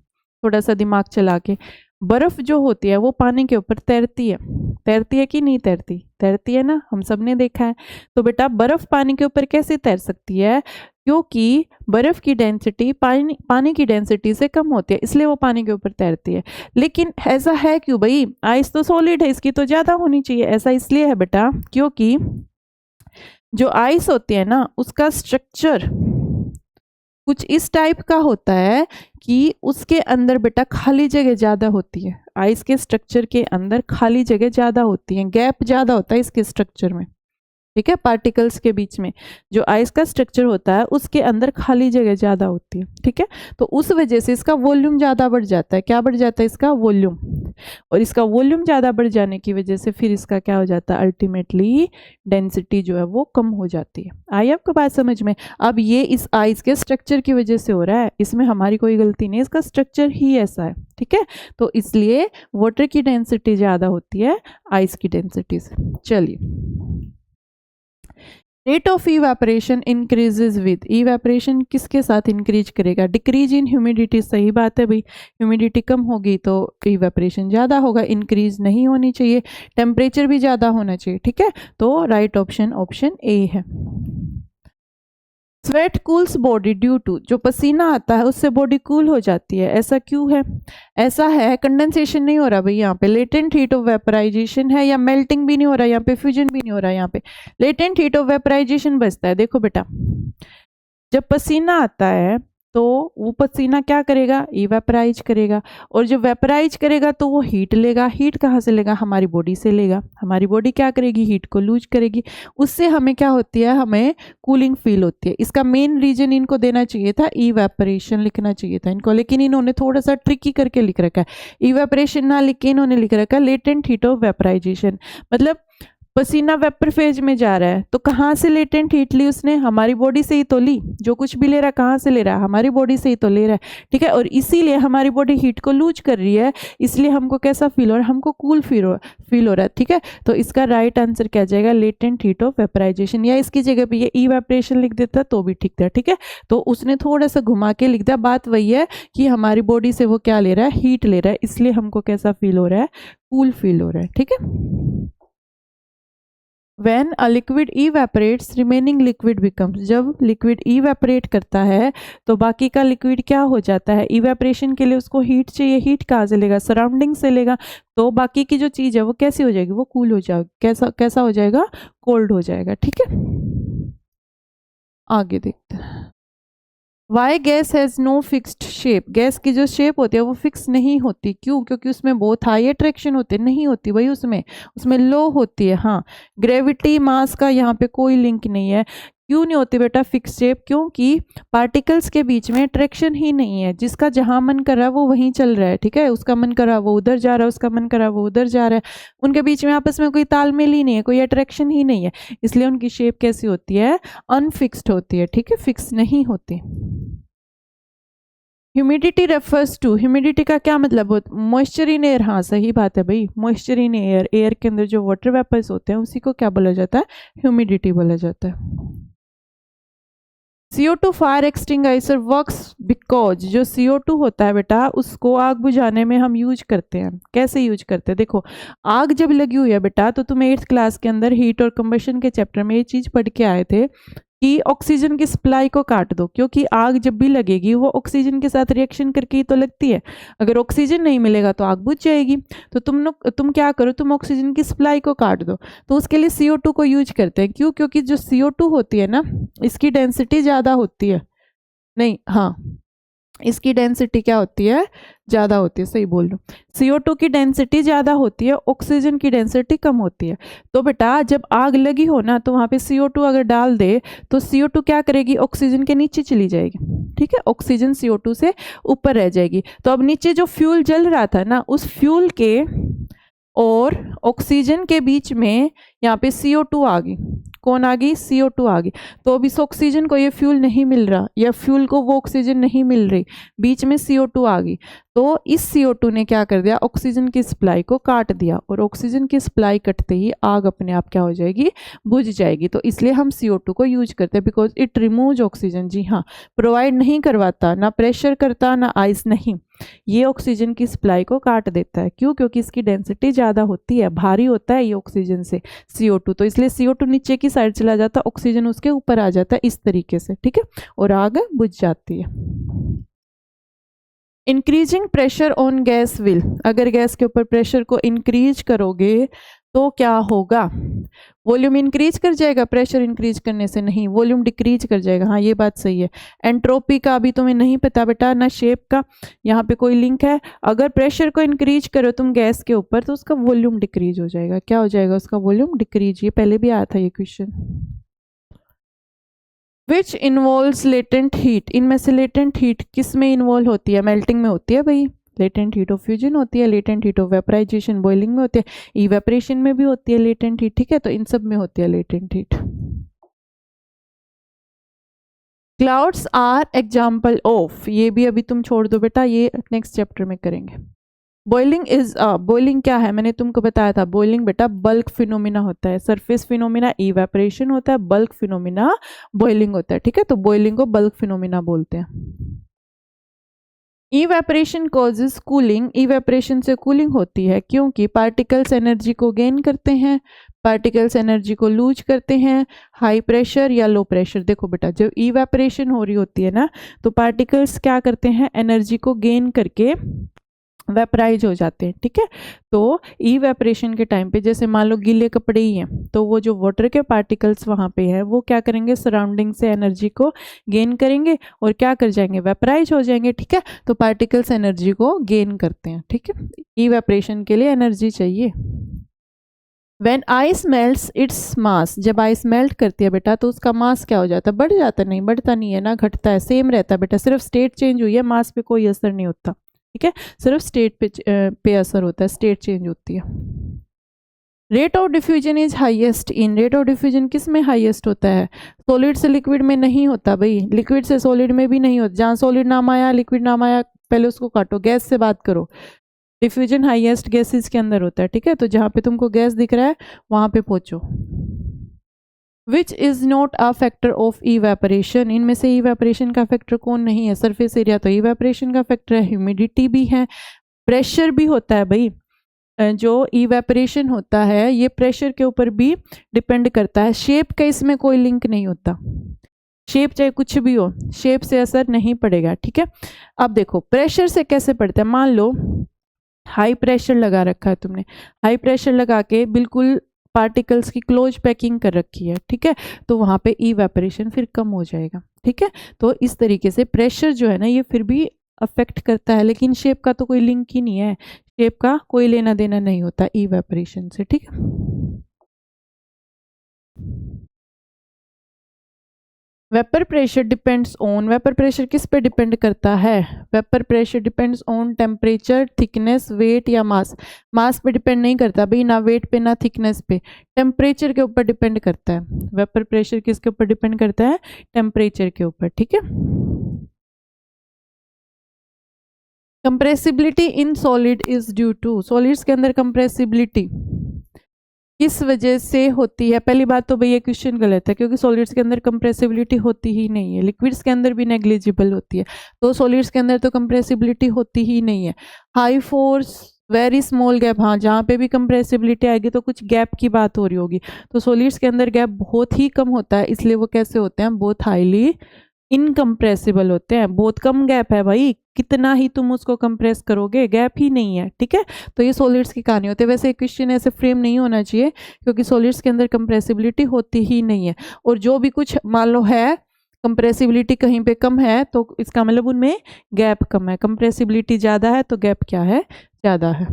Speaker 1: थोड़ा सा दिमाग चला के, बर्फ़ जो होती है वो पानी के ऊपर तैरती है, तैरती है कि नहीं तैरती? तैरती है ना, हम सब ने देखा है। तो बेटा बर्फ़ पानी के ऊपर कैसे तैर सकती है? क्योंकि बर्फ़ की डेंसिटी पानी की डेंसिटी से कम होती है, इसलिए वो पानी के ऊपर तैरती है। लेकिन ऐसा है क्यों भाई? आइस तो सॉलिड है, इसकी तो ज़्यादा होनी चाहिए। ऐसा इसलिए है बेटा क्योंकि जो आइस होती है ना उसका स्ट्रक्चर कुछ इस टाइप का होता है कि उसके अंदर बेटा खाली जगह ज़्यादा होती है। आइस के स्ट्रक्चर के अंदर खाली जगह ज़्यादा होती है, गैप ज़्यादा होता है इसके स्ट्रक्चर में, ठीक है। पार्टिकल्स के बीच में जो आइस का स्ट्रक्चर होता है उसके अंदर खाली जगह ज़्यादा होती है, ठीक है। तो उस वजह से इसका वॉल्यूम ज़्यादा बढ़ जाता है। क्या बढ़ जाता है? इसका वॉल्यूम। और इसका वॉल्यूम ज़्यादा बढ़ जाने की वजह से फिर इसका क्या हो जाता है? अल्टीमेटली डेंसिटी जो है वो कम हो जाती है। आई आपको बात समझ में? अब ये इस आइस के स्ट्रक्चर की वजह से हो रहा है, इसमें हमारी कोई गलती नहीं, इसका स्ट्रक्चर ही ऐसा है, ठीक है। तो इसलिए वाटर की डेंसिटी ज़्यादा होती है आइस की डेंसिटी से। चलिए, rate of evaporation increases with, evaporation किसके साथ इंक्रीज करेगा? Decrease in humidity. सही बात है भाई, ह्यूमिडिटी कम होगी तो इवेपोरेशन ज़्यादा होगा, इंक्रीज नहीं होनी चाहिए। टेम्परेचर भी ज़्यादा होना चाहिए, ठीक है। तो राइट ऑप्शन ऑप्शन ए है। Sweat cools body due to, जो पसीना आता है उससे बॉडी कूल हो जाती है, ऐसा क्यों है? ऐसा है, कंडेंसेशन नहीं हो रहा भाई यहाँ पे, लेटेंट हीट ऑफ वेपराइजेशन है, या मेल्टिंग भी नहीं हो रहा यहाँ पे, फ्यूजन भी नहीं हो रहा यहाँ पे, लेटेंट हीट ऑफ वेपराइजेशन बचता है। देखो बेटा, जब पसीना आता है तो वो पसीना क्या करेगा? इवेपराइज करेगा, और जो वेपराइज करेगा तो वो हीट लेगा। हीट कहाँ से लेगा? हमारी बॉडी से लेगा। हमारी बॉडी क्या करेगी? हीट को लूज करेगी, उससे हमें क्या होती है? हमें कूलिंग फील होती है। इसका मेन रीजन इनको देना चाहिए था, इवेपरेशन लिखना चाहिए था इनको, लेकिन इन्होंने थोड़ा सा ट्रिकी करके लिख रखा है। इवेपरेशन ना लिख के इन्होंने लिख रखा है लेटेंट हीट ऑफ वेपराइजेशन। मतलब पसीना वेपर फेज में जा रहा है, तो कहाँ से लेटेंट हीट ली उसने? हमारी बॉडी से ही तो ली। जो कुछ भी ले रहा है कहाँ से ले रहा है? हमारी बॉडी से ही तो ले रहा है, ठीक है। और इसीलिए हमारी बॉडी हीट को लूज कर रही है, इसलिए हमको कैसा फील हो रहा है? हमको कूल फील हो रहा है, ठीक है। तो इसका राइट आंसर क्या जाएगा? Latent heat of vaporisation. या इसकी जगह पे ये इवेपरेशन लिख देता तो भी ठीक था, ठीक है। तो उसने थोड़ा सा घुमा के लिख दिया। बात वही है कि हमारी बॉडी से वो क्या ले रहा है? हीट ले रहा है, इसलिए हमको कैसा फील हो रहा है? कूल फील हो रहा है, ठीक है। When a liquid evaporates, remaining liquid becomes, जब लिक्विड इवेपरेट करता है तो बाकी का लिक्विड क्या हो जाता है? इवेपरेशन के लिए उसको हीट चाहिए, हीट कहाँ से लेगा? सराउंडिंग से लेगा। तो बाकी की जो चीज़ है वो कैसी हो जाएगी? वो कूल हो जाएगी। कैसा हो जाएगा? कोल्ड हो जाएगा, ठीक है। आगे देखते हैं। Why gas has no fixed shape, gas की जो शेप होती है वो फिक्स नहीं होती। क्यों? क्योंकि उसमें बहुत हाई अट्रैक्शन होते नहीं होती भाई, उसमें लो होती है। हाँ, ग्रेविटी मास का यहाँ पे कोई लिंक नहीं है। क्यों नहीं होती बेटा फिक्स शेप? क्योंकि पार्टिकल्स के बीच में अट्रैक्शन ही नहीं है। जिसका जहाँ मन कर रहा है वो वहीं चल रहा है, ठीक है। उसका मन कर रहा है वो उधर जा रहा है, उसका मन कर रहा है वो उधर जा रहा है। उनके बीच में आपस में कोई तालमेल ही नहीं है, कोई अट्रैक्शन ही नहीं है, इसलिए उनकी शेप कैसी होती है? अनफिक्स्ड होती है, ठीक है, फिक्स नहीं होती। ह्यूमिडिटी रेफर्स टू, ह्यूमिडिटी का क्या मतलब होता है? Moisture in air. हाँ सही बात है भाई, मॉइस्चर इन एयर, एयर के अंदर जो वाटर वेपर्स होते हैं उसी को क्या बोला जाता है? ह्यूमिडिटी बोला जाता है। CO2 fire extinguisher works because, जो CO2 होता है बेटा उसको आग बुझाने में हम यूज करते हैं। कैसे यूज करते हैं? देखो, आग जब लगी हुई है बेटा तो तुम 8th क्लास के अंदर हीट और कंबशन के चैप्टर में ये चीज़ पढ़ के आए थे कि ऑक्सीजन की सप्लाई को काट दो, क्योंकि आग जब भी लगेगी वो ऑक्सीजन के साथ रिएक्शन करके ही तो लगती है। अगर ऑक्सीजन नहीं मिलेगा तो आग बुझ जाएगी। तो तुम क्या करो, तुम ऑक्सीजन की सप्लाई को काट दो। तो उसके लिए CO2 को यूज करते हैं। क्यों? क्योंकि जो CO2 होती है ना, इसकी डेंसिटी ज़्यादा होती है। नहीं, हाँ, इसकी डेंसिटी क्या होती है? ज़्यादा होती है, सही बोल रहा हूँ। CO2 की डेंसिटी ज़्यादा होती है, ऑक्सीजन की डेंसिटी कम होती है। तो बेटा जब आग लगी हो ना तो वहाँ पे CO2 अगर डाल दे तो CO2 क्या करेगी? ऑक्सीजन के नीचे चली जाएगी, ठीक है। ऑक्सीजन CO2 से ऊपर रह जाएगी। तो अब नीचे जो फ्यूल जल रहा था ना, उस फ्यूल के और ऑक्सीजन के बीच में यहाँ पे CO2 आ गई। कौन आ गई? CO2 आ गई। तो अब इस ऑक्सीजन को ये फ्यूल नहीं मिल रहा, या फ्यूल को वो ऑक्सीजन नहीं मिल रही, बीच में CO2 आ गई। तो इस CO2 ने क्या कर दिया? ऑक्सीजन की सप्लाई को काट दिया, और ऑक्सीजन की सप्लाई कटते ही आग अपने आप क्या हो जाएगी? बुझ जाएगी। तो इसलिए हम CO2 को यूज करते हैं, बिकॉज इट रिमूव्स ऑक्सीजन। जी हाँ, प्रोवाइड नहीं करवाता, ना प्रेशर करता, ना आइस, नहीं, ये ऑक्सीजन की सप्लाई को काट देता है। क्यों? क्योंकि इसकी डेंसिटी ज़्यादा होती है, भारी होता है ये ऑक्सीजन से CO2। तो इसलिए CO2 नीचे की साइड चला जाता है, ऑक्सीजन उसके ऊपर आ जाता है इस तरीके से, ठीक है, और आग बुझ जाती है। Increasing pressure on gas will, अगर गैस के ऊपर प्रेशर को इंक्रीज करोगे तो क्या होगा? वॉल्यूम इंक्रीज कर जाएगा, प्रेशर इंक्रीज करने से नहीं, वॉल्यूम डिक्रीज कर जाएगा। हाँ ये बात सही है। एंट्रोपी का अभी तुम्हें नहीं पता बेटा, ना शेप का, यहाँ पे कोई लिंक है। अगर प्रेशर को इंक्रीज करो तुम गैस के ऊपर तो उसका वॉल्यूम डिक्रीज हो जाएगा। क्या हो जाएगा? उसका वॉल्यूम डिक्रीज। ये पहले भी आया था ये question. Which involves latent heat, इनमें से लेटेंट हीट किस में इन्वॉल्व होती है? मेल्टिंग में होती है भाई, लेटेंट हीट ऑफ फ्यूजन होती है, latent heat of vaporisation boiling में होती है, इवेपरेशन में भी होती है लेटेंट हीट, ठीक है। तो इन सब में होती है latent heat. Clouds are example of, ये भी अभी तुम छोड़ दो बेटा, ये नेक्स्ट चैप्टर में करेंगे। बॉइलिंग इज बॉइलिंग क्या है? मैंने तुमको बताया था, बॉइलिंग बेटा बल्क फिनोमिना होता है। सरफेस फिनोमिना इवेपरेशन होता है, बल्क फिनोमिना बॉइलिंग होता है, ठीक है। तो बॉइलिंग को बल्क फिनोमिना बोलते हैं। इवेपरेशन कॉजेज कूलिंग, इवेपरेशन से कूलिंग होती है क्योंकि पार्टिकल्स एनर्जी को गेन करते हैं, पार्टिकल्स एनर्जी को लूज करते हैं हाई प्रेशर या लो प्रेशर। देखो बेटा जब इवेपरेशन हो रही होती है ना तो पार्टिकल्स क्या करते हैं? एनर्जी को गेन करके वेपराइज हो जाते हैं, ठीक है। तो इवेपरेशन के टाइम पे जैसे मान लो गीले कपड़े ही हैं तो वो जो वाटर के पार्टिकल्स वहाँ पे है वो क्या करेंगे? सराउंडिंग से एनर्जी को गेन करेंगे और क्या कर जाएंगे? वेपराइज हो जाएंगे, ठीक है। तो पार्टिकल्स एनर्जी को गेन करते हैं, ठीक है। इवेपरेशन के लिए एनर्जी चाहिए। When ice melts its mass, जब आइस मेल्ट करती है बेटा तो उसका मास क्या हो जाता है? बढ़ जाता है? नहीं, बढ़ता नहीं है ना, घटता है, सेम रहता है बेटा, सिर्फ स्टेट चेंज हुई है, मास पे कोई असर नहीं होता, ठीक है। सिर्फ स्टेट पे असर होता है, स्टेट चेंज होती है। Rate of diffusion is highest in, rate of diffusion किस में हाईएस्ट होता है? सॉलिड से लिक्विड में नहीं होता भाई, लिक्विड से सॉलिड में भी नहीं होता। जहाँ सॉलिड नाम आया लिक्विड नाम आया पहले उसको काटो, गैस से बात करो। डिफ्यूजन हाईएस्ट गैसेस के अंदर होता है, ठीक है। तो जहाँ पे तुमको गैस दिख रहा है वहाँ पे पहुँचो। Which is not a factor of evaporation, इनमें से इवेपोरेशन का फैक्टर कौन नहीं है? सरफेस एरिया तो इवेपोरेशन का फैक्टर है, ह्यूमिडिटी भी है, प्रेशर भी होता है भाई। जो इवेपोरेशन होता है ये प्रेशर के ऊपर भी डिपेंड करता है। शेप का इसमें कोई लिंक नहीं होता, शेप चाहे कुछ भी हो, शेप से असर नहीं पड़ेगा, ठीक है। अब देखो प्रेशर से कैसे पड़ता है। मान लो हाई प्रेशर लगा रखा है तुमने, हाई प्रेशर लगा के बिल्कुल पार्टिकल्स की क्लोज पैकिंग कर रखी है, ठीक है, तो वहाँ पे इवेपोरेशन फिर कम हो जाएगा, ठीक है। तो इस तरीके से प्रेशर जो है ना ये फिर भी अफेक्ट करता है, लेकिन शेप का तो कोई लिंक ही नहीं है, शेप का कोई लेना देना नहीं होता इवेपोरेशन से, ठीक है। Vapour pressure depends on, vapour pressure किस पे डिपेंड करता है? Vapour pressure depends on temperature, thickness, weight या मास। मास पे डिपेंड नहीं करता भाई, ना वेट पे ना थिकनेस पे, टेम्परेचर के ऊपर डिपेंड करता है। वेपर प्रेशर किसके ऊपर डिपेंड करता है? टेम्परेचर के ऊपर, ठीक है। Compressibility in solid is due to, solids के अंदर कंप्रेसिबिलिटी किस वजह से होती है? पहली बात तो भैया क्वेश्चन गलत है, क्योंकि सॉलिड्स के अंदर कंप्रेसिबिलिटी होती ही नहीं है। लिक्विड्स के अंदर भी नेग्लिजिबल होती है, तो सॉलिड्स के अंदर तो कंप्रेसिबिलिटी होती ही नहीं है। High force very small gap, हाँ जहाँ पे भी कंप्रेसिबिलिटी आएगी तो कुछ गैप की बात हो रही होगी, तो सॉलिड्स के अंदर गैप बहुत ही कम होता है, इसलिए वो कैसे होते हैं? बहुत हाईली इनकम्प्रेसिबल होते हैं। बहुत कम गैप है भाई, कितना ही तुम उसको कंप्रेस करोगे, गैप ही नहीं है, ठीक है। तो ये सॉलिड्स की कहानी होती है। वैसे क्वेश्चन ऐसे फ्रेम नहीं होना चाहिए, क्योंकि सॉलिड्स के अंदर कंप्रेसिबिलिटी होती ही नहीं है, और जो भी कुछ मान लो है कंप्रेसिबिलिटी कहीं पे कम है तो इसका मतलब उनमें गैप कम है, कंप्रेसिबिलिटी ज़्यादा है तो गैप क्या है? ज़्यादा है।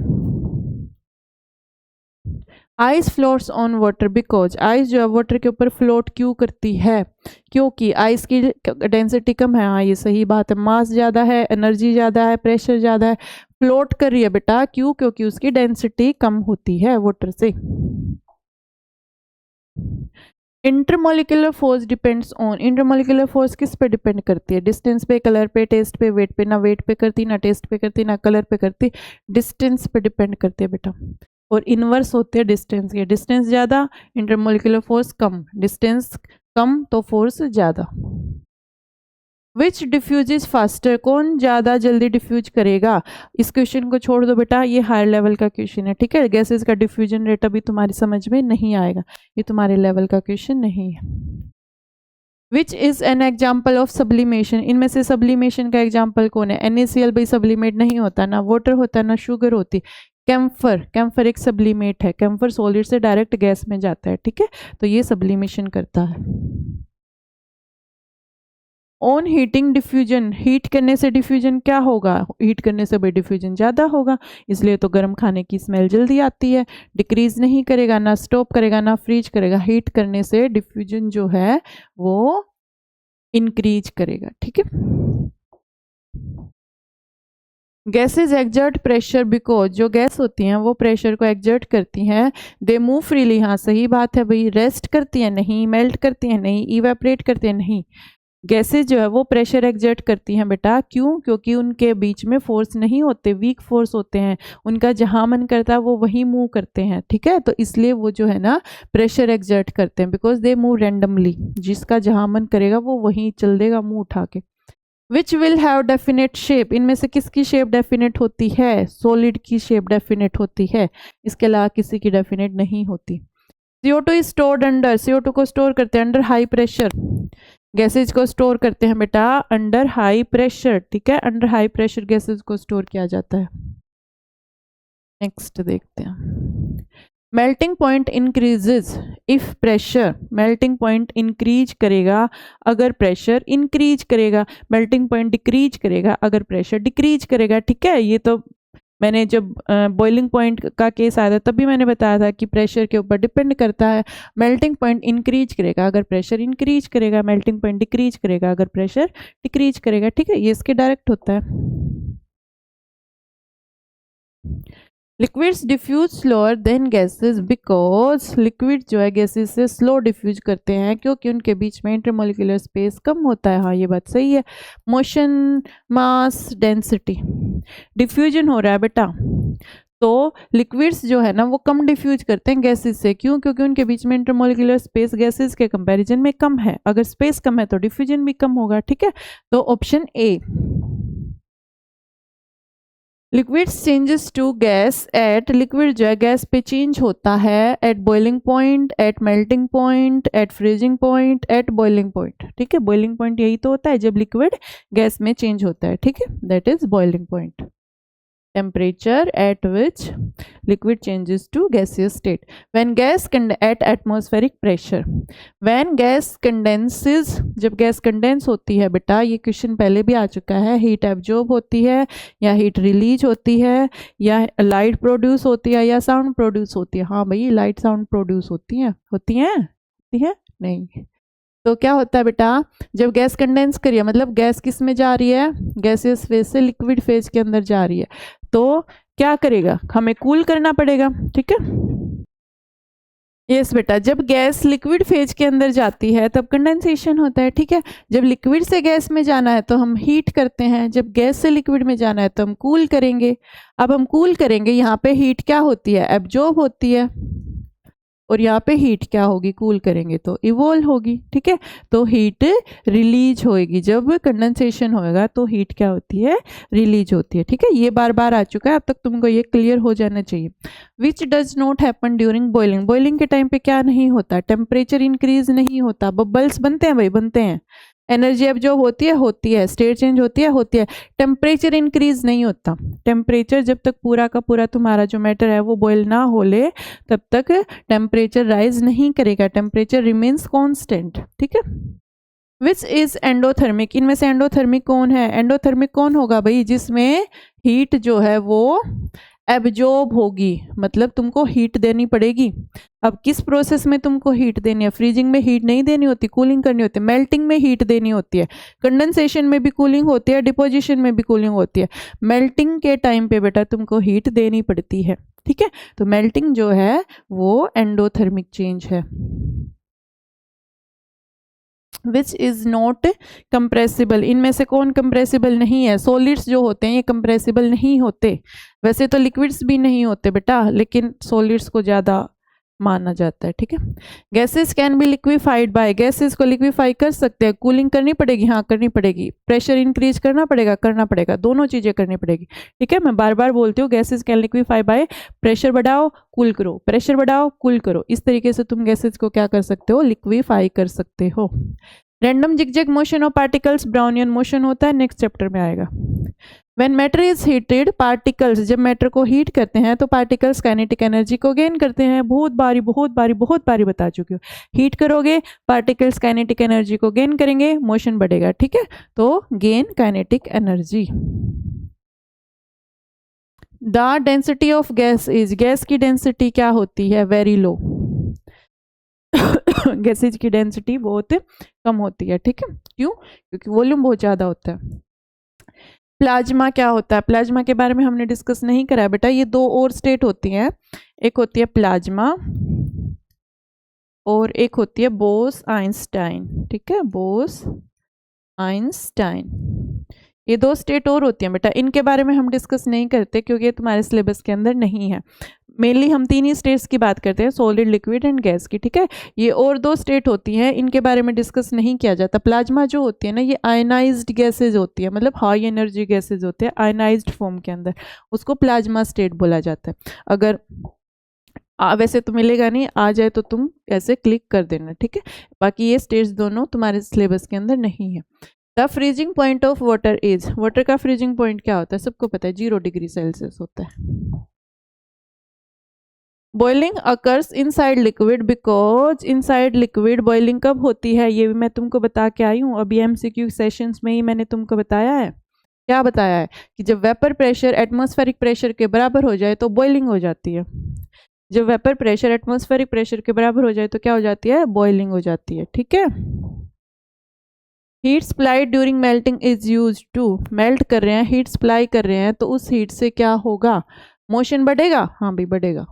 Speaker 1: Ice floats on water because, ice जो है वाटर के ऊपर फ्लोट क्यों करती है? क्योंकि आइस की डेंसिटी कम है, हाँ ये सही बात है, मास ज़्यादा है, एनर्जी ज़्यादा है, प्रेशर ज़्यादा है, फ्लोट कर रही है बेटा, क्यों? क्योंकि उसकी डेंसिटी कम होती है वाटर से। Intermolecular force depends on, intermolecular force किस पे डिपेंड करती है? डिस्टेंस पे, कलर पे, टेस्ट पे, वेट पे। ना वेट पे करती, ना टेस्ट पे करती, ना कलर पे करती, डिस्टेंस पे डिपेंड करती है बेटा। और इनवर्स होते हैं डिस्टेंस के, डिस्टेंस ज़्यादा इंटरमोलिकुलर फोर्स कम, डिस्टेंस कम तो फोर्स ज़्यादा। विच डिफ्यूजेज फास्टर, कौन ज़्यादा जल्दी डिफ्यूज करेगा? इस क्वेश्चन को छोड़ दो बेटा, ये हायर लेवल का क्वेश्चन है, ठीक है। गैसेस का डिफ्यूजन रेट अभी तुम्हारी समझ में नहीं आएगा, ये तुम्हारे लेवल का क्वेश्चन नहीं है। Which is an example of sublimation, इनमें से सब्लिमेशन का एग्जाम्पल कौन है? NaCl भाई सब्लिमेट नहीं होता, ना वाटर होता ना शुगर होती। कैम्फर, कैम्फर एक सब्लिमेट है, कैम्फर सॉलिड से डायरेक्ट गैस में जाता है, ठीक है, तो ये सब्लिमेशन करता है। ऑन हीटिंग डिफ्यूजन, हीट करने से डिफ्यूजन क्या होगा? हीट करने से भाई डिफ्यूजन ज़्यादा होगा, इसलिए तो गर्म खाने की स्मेल जल्दी आती है। डिक्रीज नहीं करेगा, ना स्टॉप करेगा, ना फ्रीज करेगा, हीट करने से डिफ्यूजन जो है वो इंक्रीज करेगा, ठीक है। गैसेज एक्जर्ट प्रेशर बिकॉज, जो गैस होती हैं वो प्रेशर को एक्जर्ट करती हैं। दे मूव फ्रीली, हाँ सही बात है भाई। रेस्ट करती हैं? नहीं। मेल्ट करती हैं? नहीं। इवेपरेट करती हैं? नहीं। गैसेज जो है वो प्रेशर एक्जर्ट करती हैं बेटा, क्यों? क्योंकि उनके बीच में फोर्स नहीं होते, वीक फोर्स होते हैं, उनका जहाँ मन करता है वो वहीं मूव करते हैं, ठीक है, तो इसलिए वो जो है ना प्रेशर एक्जर्ट करते हैं, बिकॉज दे मूव रैंडमली, जिसका जहाँ मन करेगा वो वहीं चल देगा मुंह उठा के। Which will have definite shape, इनमें से किसकी शेप डेफिनेट होती है? सॉलिड की शेप डेफिनेट होती है, इसके अलावा किसी की डेफिनेट नहीं होती। CO2 is stored under, CO2 को स्टोर करते हैं अंडर हाई प्रेशर, गैसेज को स्टोर करते हैं बेटा अंडर हाई प्रेशर, ठीक है, अंडर हाई प्रेशर गैसेज को स्टोर किया जाता है। नेक्स्ट देखते हैं। Melting point increases if pressure, melting point increase करेगा अगर प्रेशर इंक्रीज करेगा, मेल्टिंग पॉइंट डिक्रीज करेगा अगर प्रेशर डिक्रीज करेगा, ठीक है। ये तो मैंने जब बॉइलिंग पॉइंट का केस आया था तब भी मैंने बताया था कि प्रेशर के ऊपर डिपेंड करता है। मेल्टिंग पॉइंट इंक्रीज करेगा अगर प्रेशर इंक्रीज करेगा, मेल्टिंग पॉइंट डिक्रीज करेगा अगर प्रेशर डिक्रीज करेगा, ठीक है, ये इसके डायरेक्ट होता है। Liquids diffuse slower than gases because liquid जो है गैसेस से स्लो डिफ्यूज करते हैं क्योंकि उनके बीच में इंटरमोलिकुलर स्पेस कम होता है। हाँ, ये बात सही है। मोशन, मास, डेंसिटी, डिफ्यूजन हो रहा है बेटा, तो लिक्विड्स जो है ना वो कम डिफ्यूज करते हैं गैसेस से। क्यों? क्योंकि उनके बीच में इंटरमोलिकुलर स्पेस गैसेस के कंपैरिजन में कम है। अगर स्पेस कम है तो डिफ्यूजन भी कम होगा। ठीक है, तो option A. Liquids changes to gas at, liquid जो है गैस पे चेंज होता है at boiling point, at melting point, at freezing point, at boiling point. ठीक है, बॉइलिंग पॉइंट यही तो होता है जब लिक्विड गैस में चेंज होता है। ठीक है, that is boiling point, temperature at which liquid changes to gaseous state. When gas at atmospheric pressure, when gas condenses, जब गैस कंडेंस होती है बेटा, ये क्वेश्चन पहले भी आ चुका है, हीट एब्जॉर्ब होती है या हीट रिलीज होती है या लाइट प्रोड्यूस होती है या साउंड प्रोड्यूस होती है। हाँ भाई, लाइट साउंड प्रोड्यूस होती है, होती है नहीं। तो क्या होता है बेटा, जब गैस कंडेंस करिए मतलब गैस किस में जा रही है, गैसियस फेज से लिक्विड फेज के अंदर जा रही है, तो क्या करेगा, हमें कूल करना पड़ेगा। ठीक है, यस बेटा, जब गैस लिक्विड फेज के अंदर जाती है तब कंडेंसेशन होता है। ठीक है, जब लिक्विड से गैस में जाना है तो हम हीट करते हैं, जब गैस से लिक्विड में जाना है तो हम कूल करेंगे। अब हम कूल करेंगे, यहाँ पे हीट क्या होती है, एब्जॉर्ब होती है, और यहाँ पे हीट क्या होगी, कूल करेंगे तो इवोल्व होगी। ठीक है, तो हीट रिलीज होएगी, जब कंडेंसेशन होएगा तो हीट क्या होती है, रिलीज होती है। ठीक है, ये बार बार आ चुका है, अब तक तुमको ये क्लियर हो जाना चाहिए। Which does not happen during boiling, boiling के टाइम पे क्या नहीं होता, टेम्परेचर इंक्रीज नहीं होता, बबल्स बनते हैं भाई, बनते हैं, एनर्जी अब जो होती है, स्टेट चेंज होती है, टेम्परेचर इंक्रीज नहीं होता। टेम्परेचर जब तक पूरा का पूरा तुम्हारा जो मैटर है वो बॉयल ना हो ले तब तक टेम्परेचर राइज नहीं करेगा, टेम्परेचर रिमेन्स कांस्टेंट। ठीक है, विच इज एंडोथर्मिक, इनमें से एंडोथर्मिक कौन है, एंडोथर्मिक कौन होगा भाई, जिसमें हीट जो है वो एब्जॉर्ब होगी, मतलब तुमको हीट देनी पड़ेगी। अब किस प्रोसेस में तुमको हीट देनी है, फ्रीजिंग में हीट नहीं देनी होती, कूलिंग करनी होती है, मेल्टिंग में हीट देनी होती है, कंडेंसेशन में भी कूलिंग होती है, डिपोजिशन में भी कूलिंग होती है। मेल्टिंग के टाइम पे बेटा तुमको हीट देनी पड़ती है। ठीक है, तो मेल्टिंग जो है वो एंडोथर्मिक चेंज है। विच इज नॉट कंप्रेसिबल, इनमें से कौन कंप्रेसिबल नहीं है, सॉलिड्स जो होते हैं ये कंप्रेसिबल नहीं होते, वैसे तो लिक्विड्स भी नहीं होते बेटा, लेकिन सॉलिड्स को ज़्यादा माना जाता है। ठीक है, gases can be liquefied by, gases को लिक्विफाई कर सकते हैं, कूलिंग करनी पड़ेगी, हाँ करनी पड़ेगी, प्रेशर इंक्रीज करना पड़ेगा, दोनों चीज़ें करनी पड़ेगी। ठीक है, मैं बार बार बोलती हूँ, gases can liquefy by, pressure बढ़ाओ कूल करो, प्रेशर बढ़ाओ कूल करो, इस तरीके से तुम गैसेस को क्या कर सकते हो, लिक्विफाई कर सकते हो। Random zigzag motion of particles, Brownian motion होता है, नेक्स्ट चैप्टर में आएगा। When matter is heated, particles, जब मैटर को हीट करते हैं तो पार्टिकल्स काइनेटिक एनर्जी को गेन करते हैं। बहुत बारी बता चुकी हूँ, हीट करोगे पार्टिकल्स काइनेटिक एनर्जी को गेन करेंगे, मोशन बढ़ेगा। ठीक है, तो gain kinetic energy. The density of gas is, gas की डेंसिटी क्या होती है, वेरी लो, गैसेज की डेंसिटी बहुत कम होती है। ठीक है, क्यों, क्योंकि वॉल्यूम बहुत ज़्यादा होता है। प्लाज्मा क्या होता है, प्लाज्मा के बारे में हमने डिस्कस नहीं करा है बेटा, ये दो और स्टेट होती हैं, एक होती है प्लाज्मा और एक होती है बोस आइंस्टाइन। ठीक है, बोस आइंस्टाइन, ये दो स्टेट और होती हैं बेटा, इनके बारे में हम डिस्कस नहीं करते क्योंकि ये तुम्हारे सिलेबस के अंदर नहीं है। मेनली हम तीन ही स्टेट्स की बात करते हैं, सॉलिड, लिक्विड एंड गैस की। ठीक है, ये और दो स्टेट होती हैं, इनके बारे में डिस्कस नहीं किया जाता। प्लाज्मा जो होती है ना, ये आयनाइज्ड गैसेज होती है, मतलब हाई एनर्जी गैसेज होते हैं आयनाइज्ड फॉर्म के अंदर, उसको प्लाज्मा स्टेट बोला जाता है। अगर वैसे तो मिलेगा नहीं, आ जाए तो तुम ऐसे क्लिक कर देना। ठीक है, बाकी ये स्टेट्स दोनों तुम्हारे सिलेबस के अंदर नहीं है। The freezing point of water is, water का फ्रीजिंग पॉइंट क्या होता है, सबको पता है, 0 डिग्री सेल्सियस होता है। Boiling occurs inside liquid because inside liquid, boiling कब होती है ये भी मैं तुमको बता के आई हूँ, अभी एमसीक्यू सेशंस में ही मैंने तुमको बताया है। क्या बताया है कि जब वेपर प्रेशर एटमॉस्फेरिक प्रेशर के बराबर हो जाए तो बॉइलिंग हो जाती है, जब वेपर प्रेशर एटमॉस्फेरिक प्रेशर के बराबर हो जाए तो क्या हो जाती है, बॉइलिंग हो जाती है। ठीक है, heat supply during melting is use to, melt कर रहे हैं, हीट सप्लाई कर रहे हैं, तो उस हीट से क्या होगा, मोशन बढ़ेगा, हाँ भाई बढ़ेगा।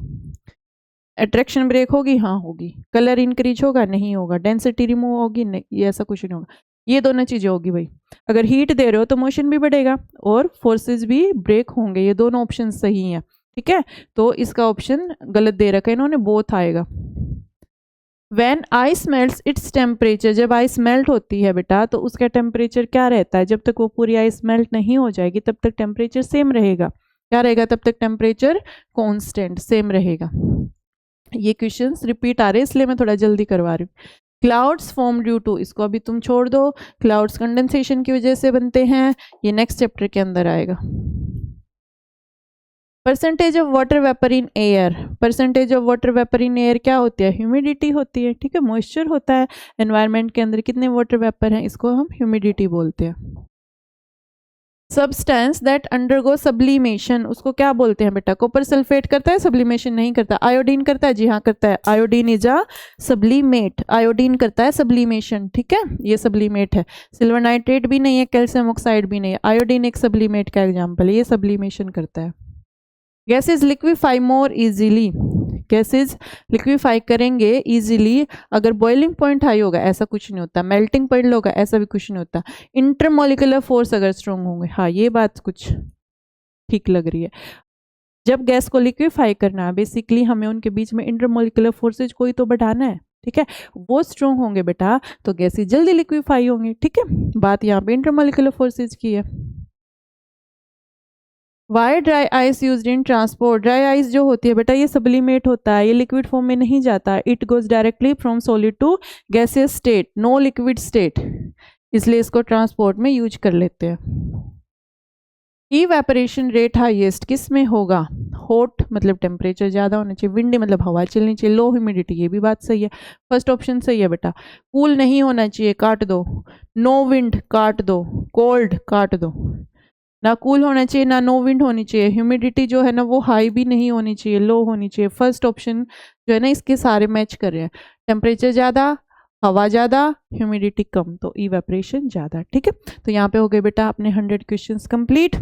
Speaker 1: अट्रैक्शन ब्रेक होगी, हाँ होगी। कलर इंक्रीज होगा, नहीं होगा। डेंसिटी रिमूव होगी, नहीं, ये ऐसा कुछ नहीं होगा। ये दोनों चीजें होगी भाई। अगर हीट दे रहे हो तो मोशन भी बढ़ेगा और फोर्सेस भी ब्रेक होंगे। ये दोनों ऑप्शन सही हैं, ठीक है। तो इसका ऑप्शन गलत दे रखा है इन्होंने, बोथ आएगा। When ice melts its temperature, जब आइस मेल्ट होती है बेटा तो उसका टेम्परेचर क्या रहता है? जब तक वो पूरी आइस मेल्ट नहीं हो जाएगी तब तक टेम्परेचर सेम रहेगा। क्या रहेगा? तब तक टेम्परेचर कांस्टेंट सेम रहेगा। ये क्वेश्चंस रिपीट आ रहे हैं इसलिए मैं थोड़ा जल्दी करवा रही हूँ। क्लाउड्स फॉर्म ड्यू टू, इसको अभी तुम छोड़ दो। क्लाउड्स कंडेंसेशन की वजह से बनते हैं, ये नेक्स्ट चैप्टर के अंदर आएगा। Percentage of water vapour in air, percentage of water vapour in air क्या होती है? ह्यूमिडिटी होती है, ठीक है। मॉइस्चर होता है एनवायरनमेंट के अंदर, कितने वाटर वेपर हैं, इसको हम ह्यूमिडिटी बोलते हैं। सब्सटेंस दैट अंडरगो सब्लिमेशन, उसको क्या बोलते हैं बेटा? कॉपर सल्फेट करता है सब्लिमेशन? नहीं करता। आयोडीन करता है? जी हाँ करता है। Iodine is a sublimate, iodine करता है सब्लिमेशन, ठीक है, ये सब्लिमेट है। सिल्वर नाइट्रेट भी नहीं है, कैल्शियम ऑक्साइड भी नहीं है, आयोडीन एक सब्लिमेट का एग्जाम्पल है, ये सब्लिमेशन करता है। Gases liquefy more easily, gases liquefy करेंगे इजीली अगर बॉइलिंग पॉइंट हाई होगा, ऐसा कुछ नहीं होता। मेल्टिंग पॉइंट लो होगा, ऐसा भी कुछ नहीं होता। इंटरमोलिकुलर फोर्स अगर स्ट्रॉन्ग होंगे, हाँ ये बात कुछ ठीक लग रही है। जब गैस को लिक्विफाई करना है बेसिकली हमें उनके बीच में इंटरमोलिकुलर फोर्सेज कोई तो बढ़ाना है, ठीक है। वो स्ट्रॉन्ग होंगे बेटा तो गैसेज जल्दी लिक्विफाई होंगे, ठीक है। बात यहाँ पे इंटरमोलिकुलर फोर्सेज की है। Why dry ice use in transport, dry ice जो होती है बेटा ये सब्लिमेट होता है, ये लिक्विड फॉर्म में नहीं जाता। It goes directly from solid to gaseous state, no liquid state, इसलिए इसको ट्रांसपोर्ट में यूज कर लेते हैं। इवेपोरेशन रेट हाईएस्ट किस में होगा? हॉट मतलब टेम्परेचर ज़्यादा होना चाहिए, विंडी मतलब हवा चलनी चाहिए, लो ह्यूमिडिटी, ये भी बात सही है, फर्स्ट ऑप्शन सही है बेटा। कूल नहीं होना चाहिए, काट दो। नो विंड, काट दो। कोल्ड, काट दो। ना कूल होना चाहिए ना नो विंड होनी चाहिए। ह्यूमिडिटी जो है ना वो हाई भी नहीं होनी चाहिए, लो होनी चाहिए। फर्स्ट ऑप्शन जो है ना इसके सारे मैच कर रहे हैं। टेम्परेचर ज़्यादा, हवा ज़्यादा, ह्यूमिडिटी कम, तो इवेपोरेशन ज़्यादा, ठीक है। तो यहाँ पे हो गए बेटा अपने 100 क्वेश्चंस कंप्लीट।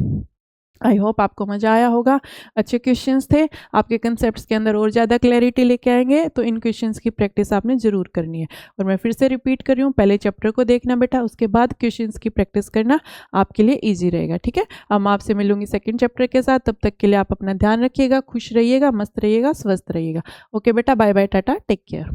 Speaker 1: आई होप आपको मज़ा आया होगा, अच्छे क्वेश्चंस थे, आपके कंसेप्ट्स के अंदर और ज़्यादा क्लैरिटी लेके आएंगे। तो इन क्वेश्चंस की प्रैक्टिस आपने ज़रूर करनी है। और मैं फिर से रिपीट कर रही हूँ, पहले चैप्टर को देखना बेटा, उसके बाद क्वेश्चंस की प्रैक्टिस करना आपके लिए ईजी रहेगा, ठीक है। अब मैं आपसे मिलूंगी सेकेंड चैप्टर के साथ, तब तक के लिए आप अपना ध्यान रखिएगा, खुश रहिएगा, मस्त रहिएगा, स्वस्थ रहिएगा। ओके बेटा, bye bye, tata, take care.